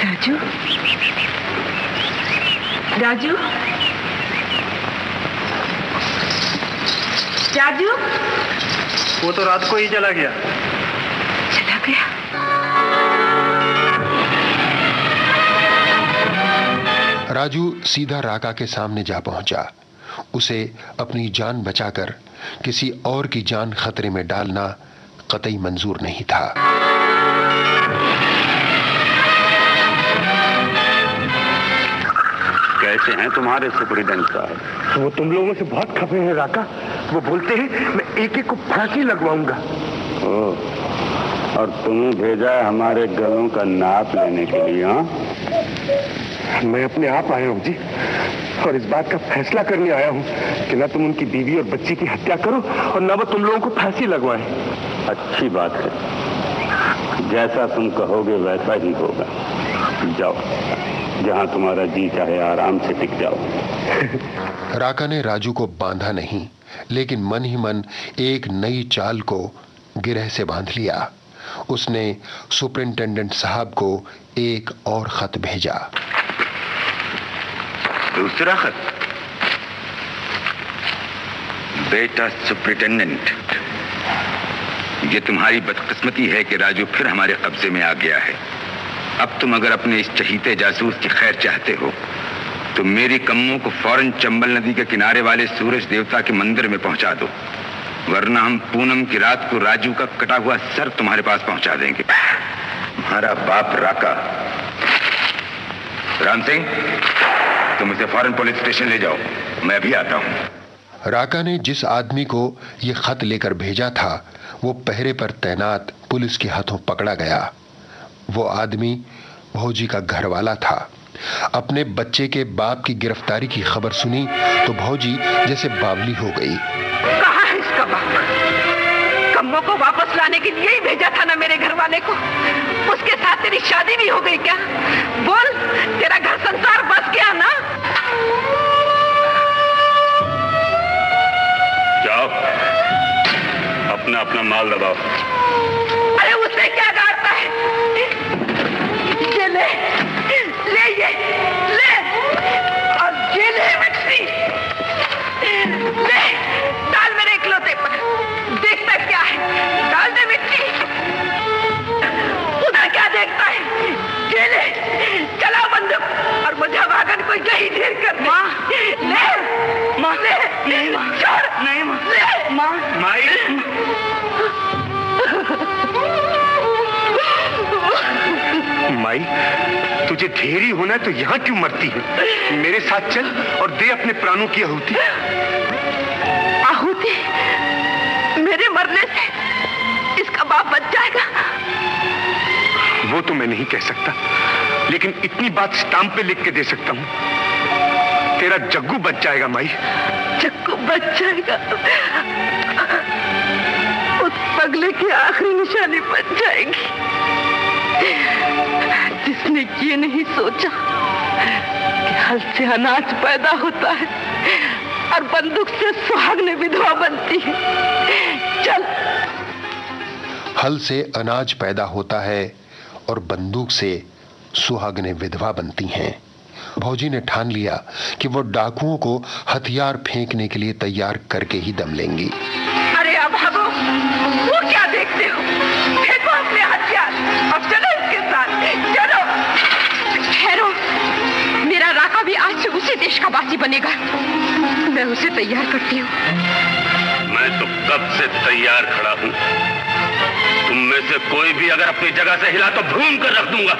राजू, राजू, राजू, वो तो रात को ही चला गया। चला गया? राजू सीधा राका के सामने जा पहुंचा। उसे अपनी जान बचाकर किसी और की जान खतरे में डालना कतई मंजूर नहीं था। कैसे हैं तुम्हारे सुपरिटेंडेंट साहब? वो तुम लोगों से बहुत खफे हैं राका। वो बोलते हैं मैं एक एक को फांसी लगवाऊंगा। और तुम्हें भेजा है हमारे गलों का नाप लेने के लिए? हाँ, मैं अपने आप आया हूँ जी, और इस बात का फैसला करने आया हूँ कि न तुम उनकी बीवी और बच्ची की हत्या करो और न वो तुम लोगों को फांसी लगवाएं। अच्छी बात है, जैसा तुम कहोगे वैसा ही होगा। जाओ, जहां तुम्हारा जी चाहे आराम से टिक जाओ। राका ने राजू को बांधा नहीं, लेकिन मन ही मन एक नई चाल को गिरह से बांध लिया। उसने सुपरिंटेंडेंट साहब को एक और खत भेजा। दूसरा खत? बेटा सुपरिंटेंडेंट, ये तुम्हारी बदकिस्मती है कि राजू फिर हमारे कब्जे में आ गया है। अब तुम अगर अपने इस चहीते जासूस की खैर चाहते हो तो मेरी कम्मों को फौरन चंबल नदी के किनारे वाले सूरज देवता के मंदिर में पहुंचा दो, वरना हम पूनम की रात को राजू का कटा हुआ सर तुम्हारे पास पहुंचा देंगे। तुम्हारा बाप राका। राम सिंह, तुम इसे फौरन पुलिस स्टेशन ले जाओ, मैं अभी आता हूं। राका ने जिस आदमी को यह खत लेकर भेजा था वो पहरे पर तैनात पुलिस के हाथों पकड़ा गया। वो आदमी भौजी का घरवाला था। अपने बच्चे के बाप की गिरफ्तारी की खबर सुनी तो भौजी जैसे बावली हो गई। कहाँ है इसका बाप? कम्मो को वापस फुसलाने के लिए ही भेजा था ना मेरे घर वाले को। उसके साथ तेरी शादी भी हो गई क्या? बोल, तेरा घर संसार बस गया ना? जाओ, अपना अपना माल दबाओ। अरे उससे क्या गाड़ता है? ये ले, ले ये, ले, और ये ले मिट्टी, ले, डाल मेरे इकलौते पर। देखता क्या है? डाल दे मिट्टी। उधर क्या देखता है? ये ले, चलाओ बंदूक और मुझे वागन को यही ढेर कर। माँ, ले, माँ, ले, नहीं माँ, छोड़, नहीं माँ, ले, माँ, माई, माई, तुझे ढेर ही होना है तो यहाँ क्यों मरती है? मेरे साथ चल और दे अपने प्राणों की आहुति। आहुति? मेरे मरने से इसका बाप बच जाएगा? वो तो मैं नहीं कह सकता, लेकिन इतनी बात स्टाम्प पे लिख के दे सकता हूँ, तेरा जग्गू बच जाएगा माई। जग्गू बच जाएगा? उस पगले की आखिरी निशानी बच जाएगी, जिसने ये नहीं सोचा कि हल से अनाज पैदा होता है और बंदूक से सुहागने विधवा बनती है। चल। हल से अनाज पैदा होता है और बंदूक से सुहागने विधवा बनती हैं। भौजी ने ठान लिया कि वो डाकुओं को हथियार फेंकने के लिए तैयार करके ही दम लेंगी। अरे अब भागो, वो क्या देखते हो? फेंको अपने हथियार और चलो इसके साथ, चलो। ठहरो, मेरा राका भी आज से उसी देश का वासी बनेगा। मैं उसे तैयार करती हूँ। मैं तो कब से तैयार खड़ा हूँ। तुम में से कोई भी अगर अपनी जगह से हिला तो भून कर रख दूंगा।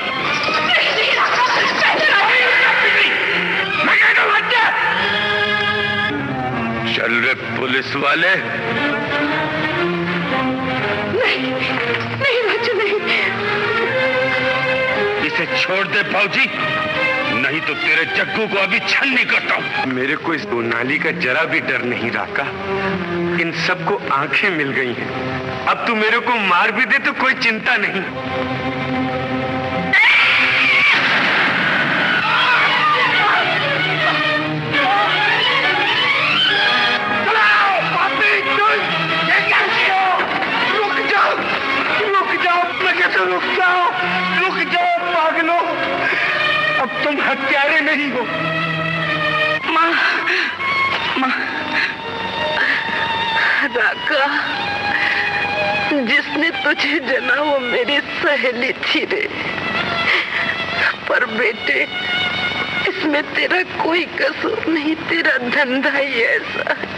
चल रे पुलिस वाले। नहीं, नहीं राजू, नहीं। इसे छोड़ दे भौजी, नहीं तो तेरे जग्गू को अभी छन्नी करता हूँ। मेरे को इस नाली का जरा भी डर नहीं राका। इन सबको आंखें मिल गई हैं। अब तू मेरे को मार भी दे तो कोई चिंता नहीं। रुक जाओ पागलों, अब तुम हत्यारे नहीं हो। माँ, माँ, राका, जिसने तुझे जना वो मेरी सहेली थी रे। पर बेटे, इसमें तेरा कोई कसूर नहीं, तेरा धंधा ही ऐसा है।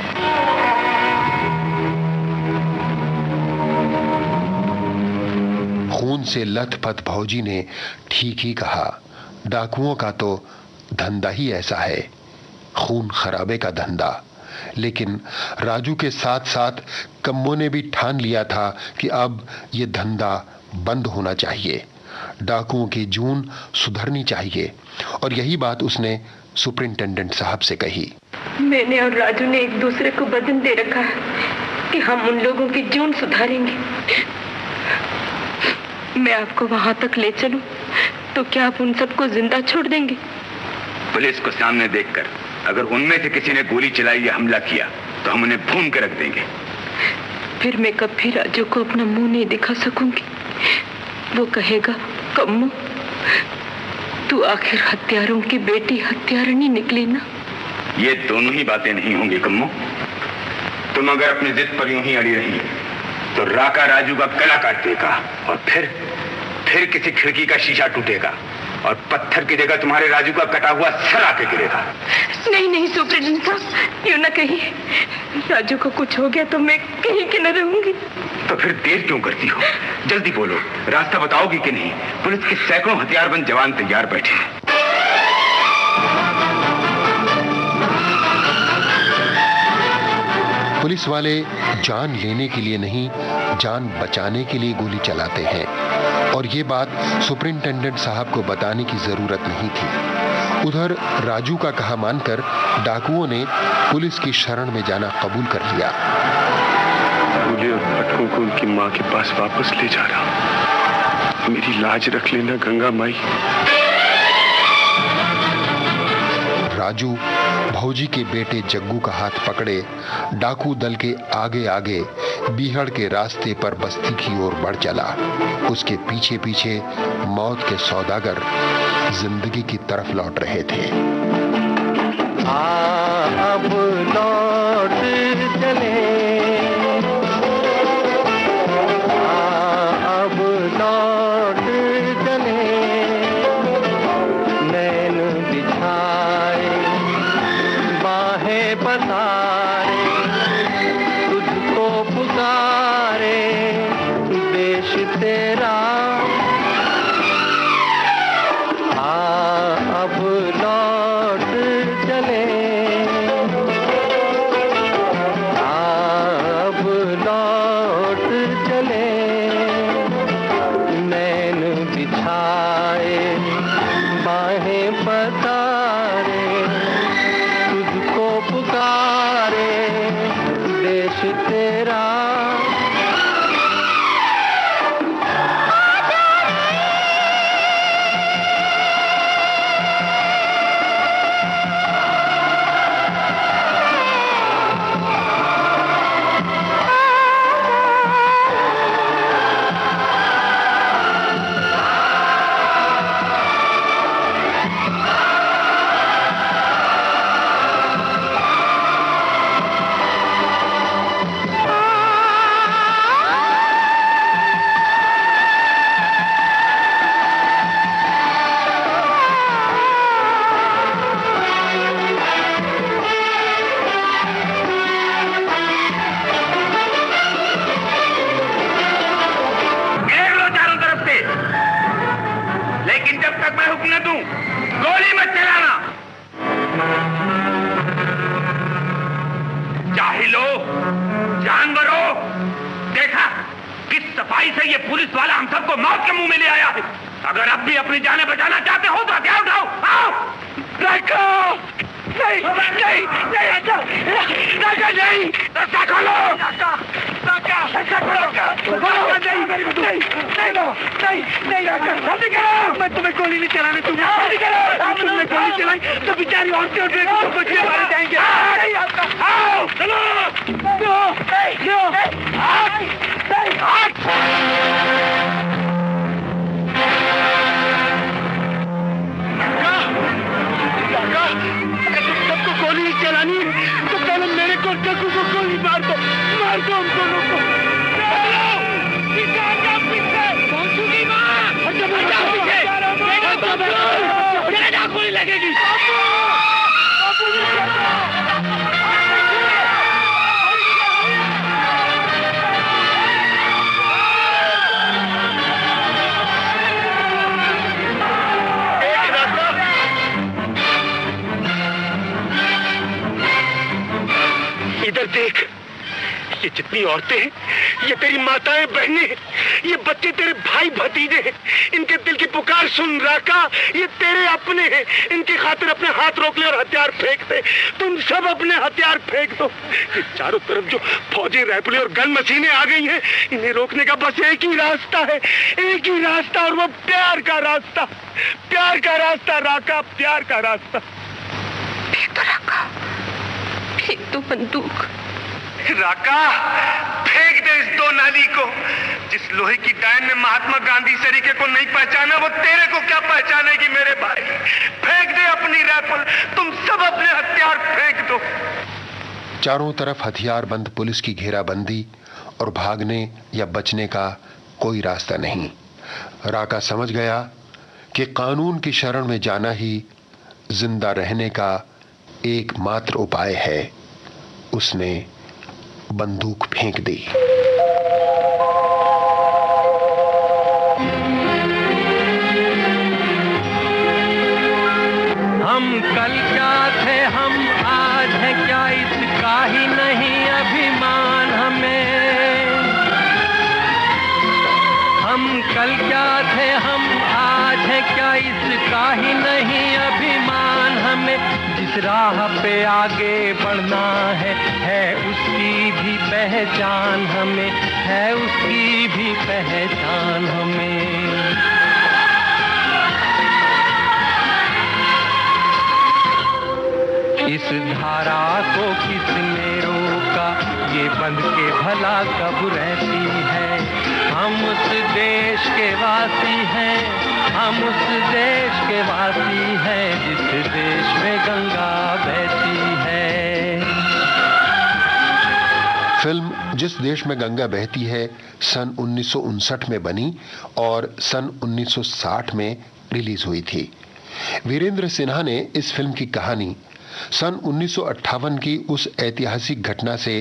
खून से लथपथ भौजी ने ठीक ही कहा। डाकुओं का तो धंधा ही ऐसा है, खून खराबे का धंधा। लेकिन राजू के साथ साथ कम्मो ने भी ठान लिया था कि अब ये धंधा बंद होना चाहिए, डाकुओं की जून सुधरनी चाहिए। और यही बात उसने सुपरिंटेंडेंट साहब से कही। मैंने और राजू ने एक दूसरे को वचन दे रखा है कि हम उन लोगों की जून सुधारेंगे। मैं आपको वहां तक ले चलूं तो क्या आप उन सबको जिंदा छोड़ देंगे? पुलिस को सामने देखकर अगर उनमें से किसी ने गोली चलाई या हमला किया तो हम उन्हें भून कर रख देंगे। फिर मैं कभी राजू को अपना मुंह नहीं दिखा सकूंगी। वो कहेगा, कम्मो, तू आखिर हत्यारों की बेटी हत्यारनी निकली ना। ये दोनों ही बातें नहीं होंगी कम्मो। तुम अगर अपनी जिद पर यूं ही अड़ी रही तो राका राजू का गला काट देगा और फिर किसी खिड़की का शीशा टूटेगा और पत्थर की जगह तुम्हारे राजू का कटा हुआ सर आके गिरेगा। नहीं नहीं सुपरिटेंडेंट साहब, यूं ना कहिए। राजू को कुछ हो गया तो मैं कहीं की न रहूंगी। तो फिर देर क्यों करती हो? जल्दी बोलो, रास्ता बताओगी कि नहीं? पुलिस के सैकड़ों हथियारबंद जवान तैयार बैठे हैं। पुलिस वाले जान लेने के लिए नहीं, जान बचाने के लिए गोली चलाते हैं। और ये बात सुपरिंटेंडेंट साहब को बताने की जरूरत नहीं थी। उधर राजू का कहा मानकर डाकुओं ने पुलिस की शरण में जाना कबूल कर लिया। भूले और भटकों को उनकी माँ के पास वापस ले जा रहा। मेरी लाज रख लेना गंगा माई। राजू भौजी के बेटे जग्गू का हाथ पकड़े डाकू दल के आगे आगे बीहड़ के रास्ते पर बस्ती की ओर बढ़ चला। उसके पीछे पीछे मौत के सौदागर जिंदगी की तरफ लौट रहे थे। अब लौट चले, अब लौट चले, नैन बिछाए बाहें पसारे, तुझको पुकारे देश तेरा। अब लौट चले, अब लौट चले, नैन बिछाए बाहें पसारे, तुझको पुकारे देश तेरा। इधर देख, ये जितनी औरतें हैं, ये तेरी माताएं बहनें, ये बच्चे तेरे भाई भतीजे हैं। इनके दिल की पुकार सुन राका, ये तेरे अपने हैं। इनकी खातिर अपने हाथ रोक ले और हथियार फेंक दे। तुम सब अपने हथियार फेंक दो। ये चारों तरफ जो फौजी राइफलें और गन मशीनें आ गई हैं, इन्हें रोकने का बस एक ही रास्ता है, एक ही रास्ता, और वो प्यार का रास्ता। प्यार का रास्ता राका, प्यार का रास्ता। फेंक दो राका, फेंक दो बंदूक। राका, फेंक दे इस दो नाली को। जिस लोहे की डायन ने महात्मा गांधी सरीके को नहीं पहचाना, वो तेरे को क्या पहचानेगी मेरे भाई। फेंक दे अपनी राइफल, तुम सब अपने हथियार फेंक दो। चारों तरफ हथियारबंद पुलिस की घेराबंदी और भागने या बचने का कोई रास्ता नहीं। राका समझ गया कि कानून की शरण में जाना ही जिंदा रहने का एकमात्र उपाय है। उसने बंदूक फेंक दी। हम कल क्या थे, हम आज हैं क्या, इसका ही नहीं अभिमान हमें। हम कल क्या थे, हम आज हैं क्या, इसका ही नहीं अभिमान हमें जिस राह पे आगे बढ़ना है उसकी भी पहचान हमें, है उसकी भी पहचान हमें। इस धारा को किसने रोका, ये बंध के भला कब रहती है। हम उस देश के वासी हैं, हम उस देश के वासी हैं जिस देश में गंगा बहती है। फिल्म जिस देश में गंगा बहती है सन 1959 में बनी और सन 1960 में रिलीज हुई थी। वीरेंद्र सिन्हा ने इस फिल्म की कहानी सन 1958 की उस ऐतिहासिक घटना से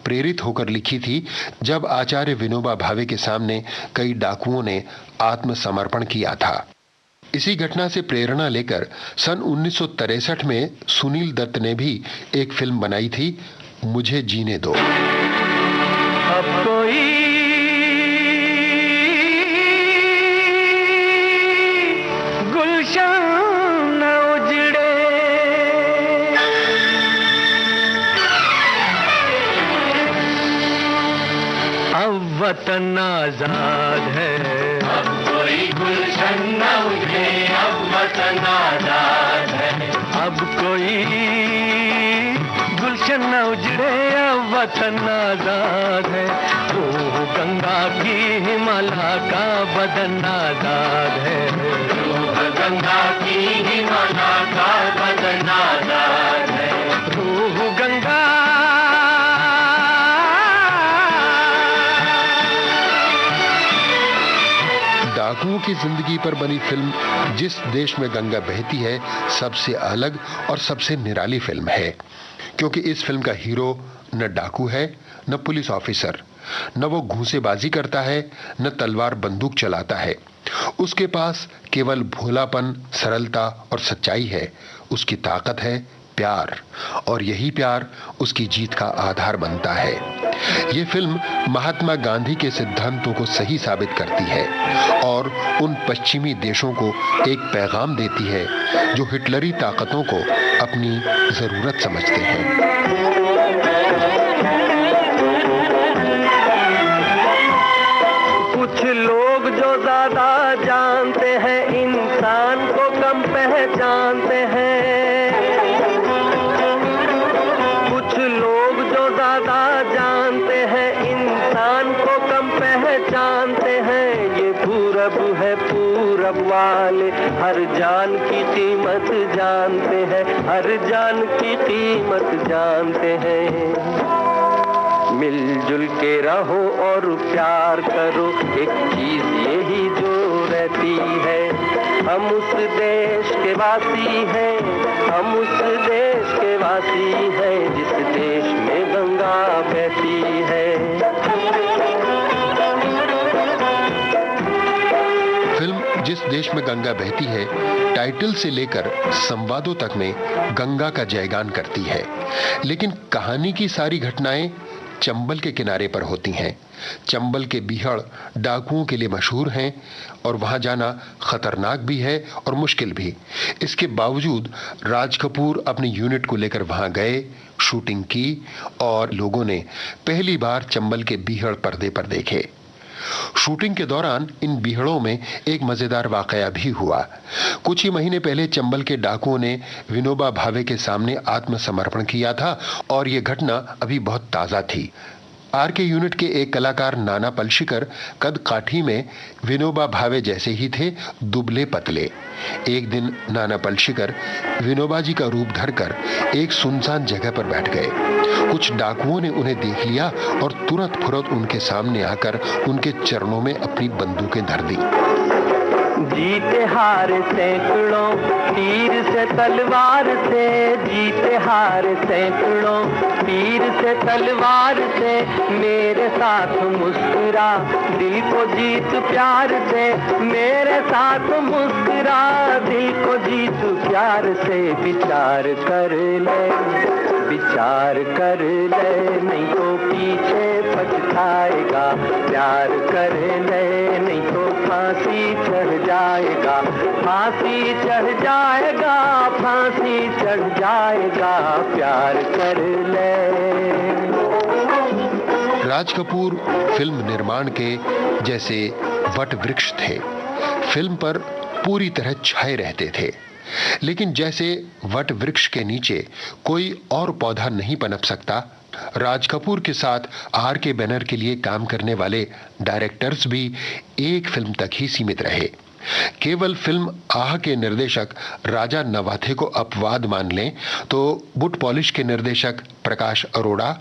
प्रेरित होकर लिखी थी जब आचार्य विनोबा भावे के सामने कई डाकुओं ने आत्मसमर्पण किया था। इसी घटना से प्रेरणा लेकर सन 1963 में सुनील दत्त ने भी एक फिल्म बनाई थी, मुझे जीने दो। अब कोई गुलशन न उजड़े, अब वतन आजाद है। अब कोई गुलशन न उजड़े, अब वतन आजाद है। अब कोई गुलशन न उजड़े, अब वतन आजाद है। ओ गंगा की हिमालय का बदन आजाद है। गंगा की हिमालय का बदन आजाद है। रूह गंगा डाकुओं की जिंदगी पर बनी फिल्म जिस देश में गंगा बहती है सबसे अलग और सबसे निराली फिल्म है, क्योंकि इस फिल्म का हीरो न डाकू है, न पुलिस ऑफिसर, न वो घूंसेबाजी करता है, न तलवार बंदूक चलाता है। उसके पास केवल भोलापन, सरलता और सच्चाई है। उसकी ताकत है प्यार, और यही प्यार उसकी जीत का आधार बनता है। ये फिल्म महात्मा गांधी के सिद्धांतों को सही साबित करती है और उन पश्चिमी देशों को एक पैगाम देती है जो हिटलरी ताकतों को अपनी जरूरत समझते हैं। कुछ लोग जो ज्यादा जानते हैं इंसान को कम पहचानते हैं। कुछ लोग जो ज्यादा जानते हैं इंसान को कम पहचानते हैं। ये पूरब है, पूरब वाले हर जान की कीमत जानते हैं, हर जान की कीमत जानते हैं। मिलजुल के रहो और प्यार करो, एक चीज यही जो रहती है। हम उस देश के वासी हैं, हम उस देश के वासी हैं जिस देश में गंगा बहती है। फिल्म जिस देश में गंगा बहती है टाइटल से लेकर संवादों तक में गंगा का जयगान करती है, लेकिन कहानी की सारी घटनाएं चंबल के किनारे पर होती हैं। चंबल के बीहड़ डाकुओं के लिए मशहूर हैं और वहां जाना खतरनाक भी है और मुश्किल भी। इसके बावजूद राज कपूर अपनी यूनिट को लेकर वहां गए, शूटिंग की और लोगों ने पहली बार चंबल के बीहड़ पर्दे पर देखे। शूटिंग के दौरान इन बीहड़ों में एक मजेदार वाकया भी हुआ। कुछ ही महीने पहले चंबल के डाकुओं ने विनोबा भावे के सामने आत्मसमर्पण किया था और यह घटना अभी बहुत ताजा थी। आरके यूनिट के एक कलाकार नाना पलशिकर कद काठी में विनोबा भावे जैसे ही थे, दुबले पतले। एक दिन नाना पलशिकर विनोबा जी का रूप धरकर एक सुनसान जगह पर बैठ गए। कुछ डाकुओं ने उन्हें देख लिया और तुरंत फुरत उनके सामने आकर उनके चरणों में अपनी बंदूकें धर दी। जीते हार सैकड़ों तीर से तलवार से, जीते हार सैकड़ों तीर से तलवार से, मेरे साथ मुस्कुरा दिल को जीत प्यार से, मेरे साथ मुस्कुरा दिल को जीत प्यार से। विचार कर ले विचार कर ले, नहीं तो पीछे पछताएगा। प्यार कर ले, नहीं तो फांसी चढ़ जाएगा, फांसी चढ़ जाएगा, फांसी चढ़ जाएगा। प्यार कर ले। राज कपूर फिल्म निर्माण के जैसे वट वृक्ष थे, फिल्म पर पूरी तरह छाए रहते थे। लेकिन जैसे वट वृक्ष के नीचे कोई और पौधा नहीं पनप सकता, राज कपूर के साथ आर के बैनर के लिए काम करने वाले डायरेक्टर्स भी एक फिल्म तक ही सीमित रहे। केवल फिल्म आह के निर्देशक राजा नवाथे को अपवाद मान लें तो बुट पॉलिश के निर्देशक प्रकाश अरोड़ा,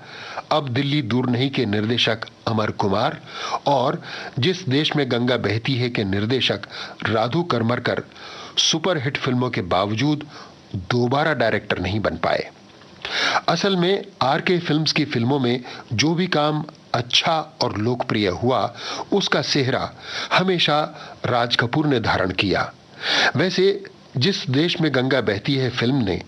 अब दिल्ली दूर नहीं के निर्देशक अमर कुमार और जिस देश में गंगा बहती है के निर्देशक राधु करमरकर सुपरहिट फिल्मों के बावजूद दोबारा डायरेक्टर नहीं बन पाए। असल में आर के फिल्म्स की फिल्मों में जो भी काम अच्छा और लोकप्रिय हुआ, उसका सेहरा हमेशा राज कपूर ने धारण किया। वैसे जिस देश में गंगा बहती है फिल्म ने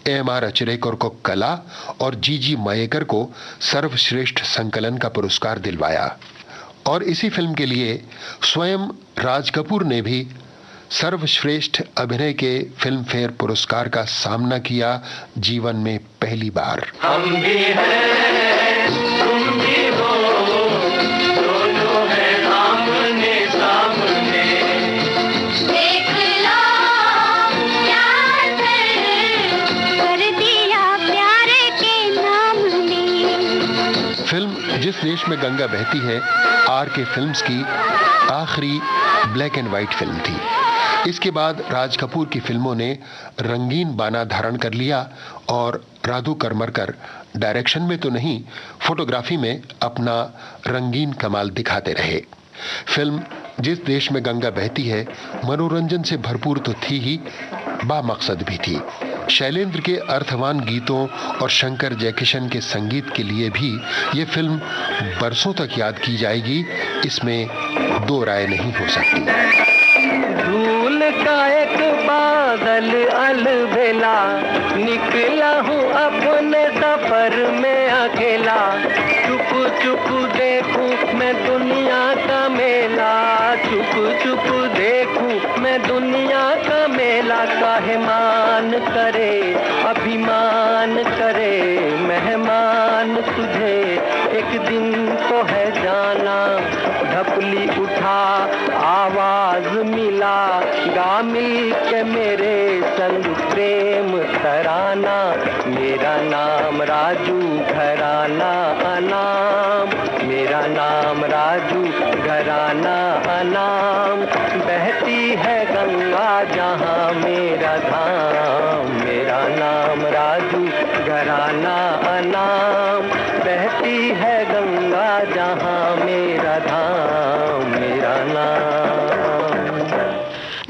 एम.आर. अचरेकर को कला और जी.जी. मयेकर को सर्वश्रेष्ठ संकलन का पुरस्कार दिलवाया और इसी फिल्म के लिए स्वयं राज कपूर ने भी सर्वश्रेष्ठ अभिनय के फिल्म फेयर पुरस्कार का सामना किया जीवन में पहली बार। हम भी हैं, तुम भी हो, दोनों हैं आमने सामने। देख लो प्यार कर दिया प्यार के नाम ने। फिल्म जिस देश में गंगा बहती है आर के फिल्म्स की आखिरी ब्लैक एंड व्हाइट फिल्म थी। इसके बाद राज कपूर की फिल्मों ने रंगीन बाना धारण कर लिया और राधु करमरकर डायरेक्शन में तो नहीं, फोटोग्राफी में अपना रंगीन कमाल दिखाते रहे। फिल्म जिस देश में गंगा बहती है मनोरंजन से भरपूर तो थी ही, बामकसद भी थी। शैलेंद्र के अर्थवान गीतों और शंकर जयकिशन के संगीत के लिए भी ये फिल्म बरसों तक याद की जाएगी, इसमें दो राय नहीं हो सकती। धूल का एक बादल अलबेला, निकला हूँ अपने सफर में अकेला। चुप चुप देखूं मैं दुनिया का मेला, चुप चुप देखूं मैं दुनिया का मेला। काहे मान करे अभिमान करे मेहमान तुझे, एक दिन तो है जाना। ढपली उठा आवाज मिला, गा मिल के मेरे संग प्रेम तराना। मेरा नाम राजू घराना अनाम, मेरा नाम राजू घराना अनाम। बहती है गंगा जहाँ मेरा धाम, मेरा नाम राजू घराना अनाम। बहती है गंगा जहाँ मेरा धाम, मेरा नाम।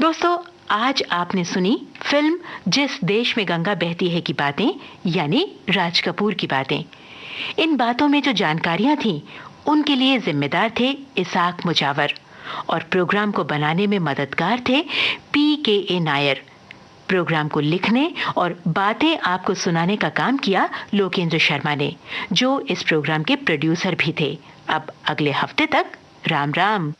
दोस्तों, आज आपने सुनी फिल्म जिस देश में गंगा बहती है की बातें, यानी राज कपूर की बातें। इन बातों में जो जानकारियां थीं, उनके लिए जिम्मेदार थे इसाक मुजावर और प्रोग्राम को बनाने में मददगार थे PKA नायर। प्रोग्राम को लिखने और बातें आपको सुनाने का काम किया लोकेंद्र शर्मा ने, जो इस प्रोग्राम के प्रोड्यूसर भी थे। अब अगले हफ्ते तक राम राम।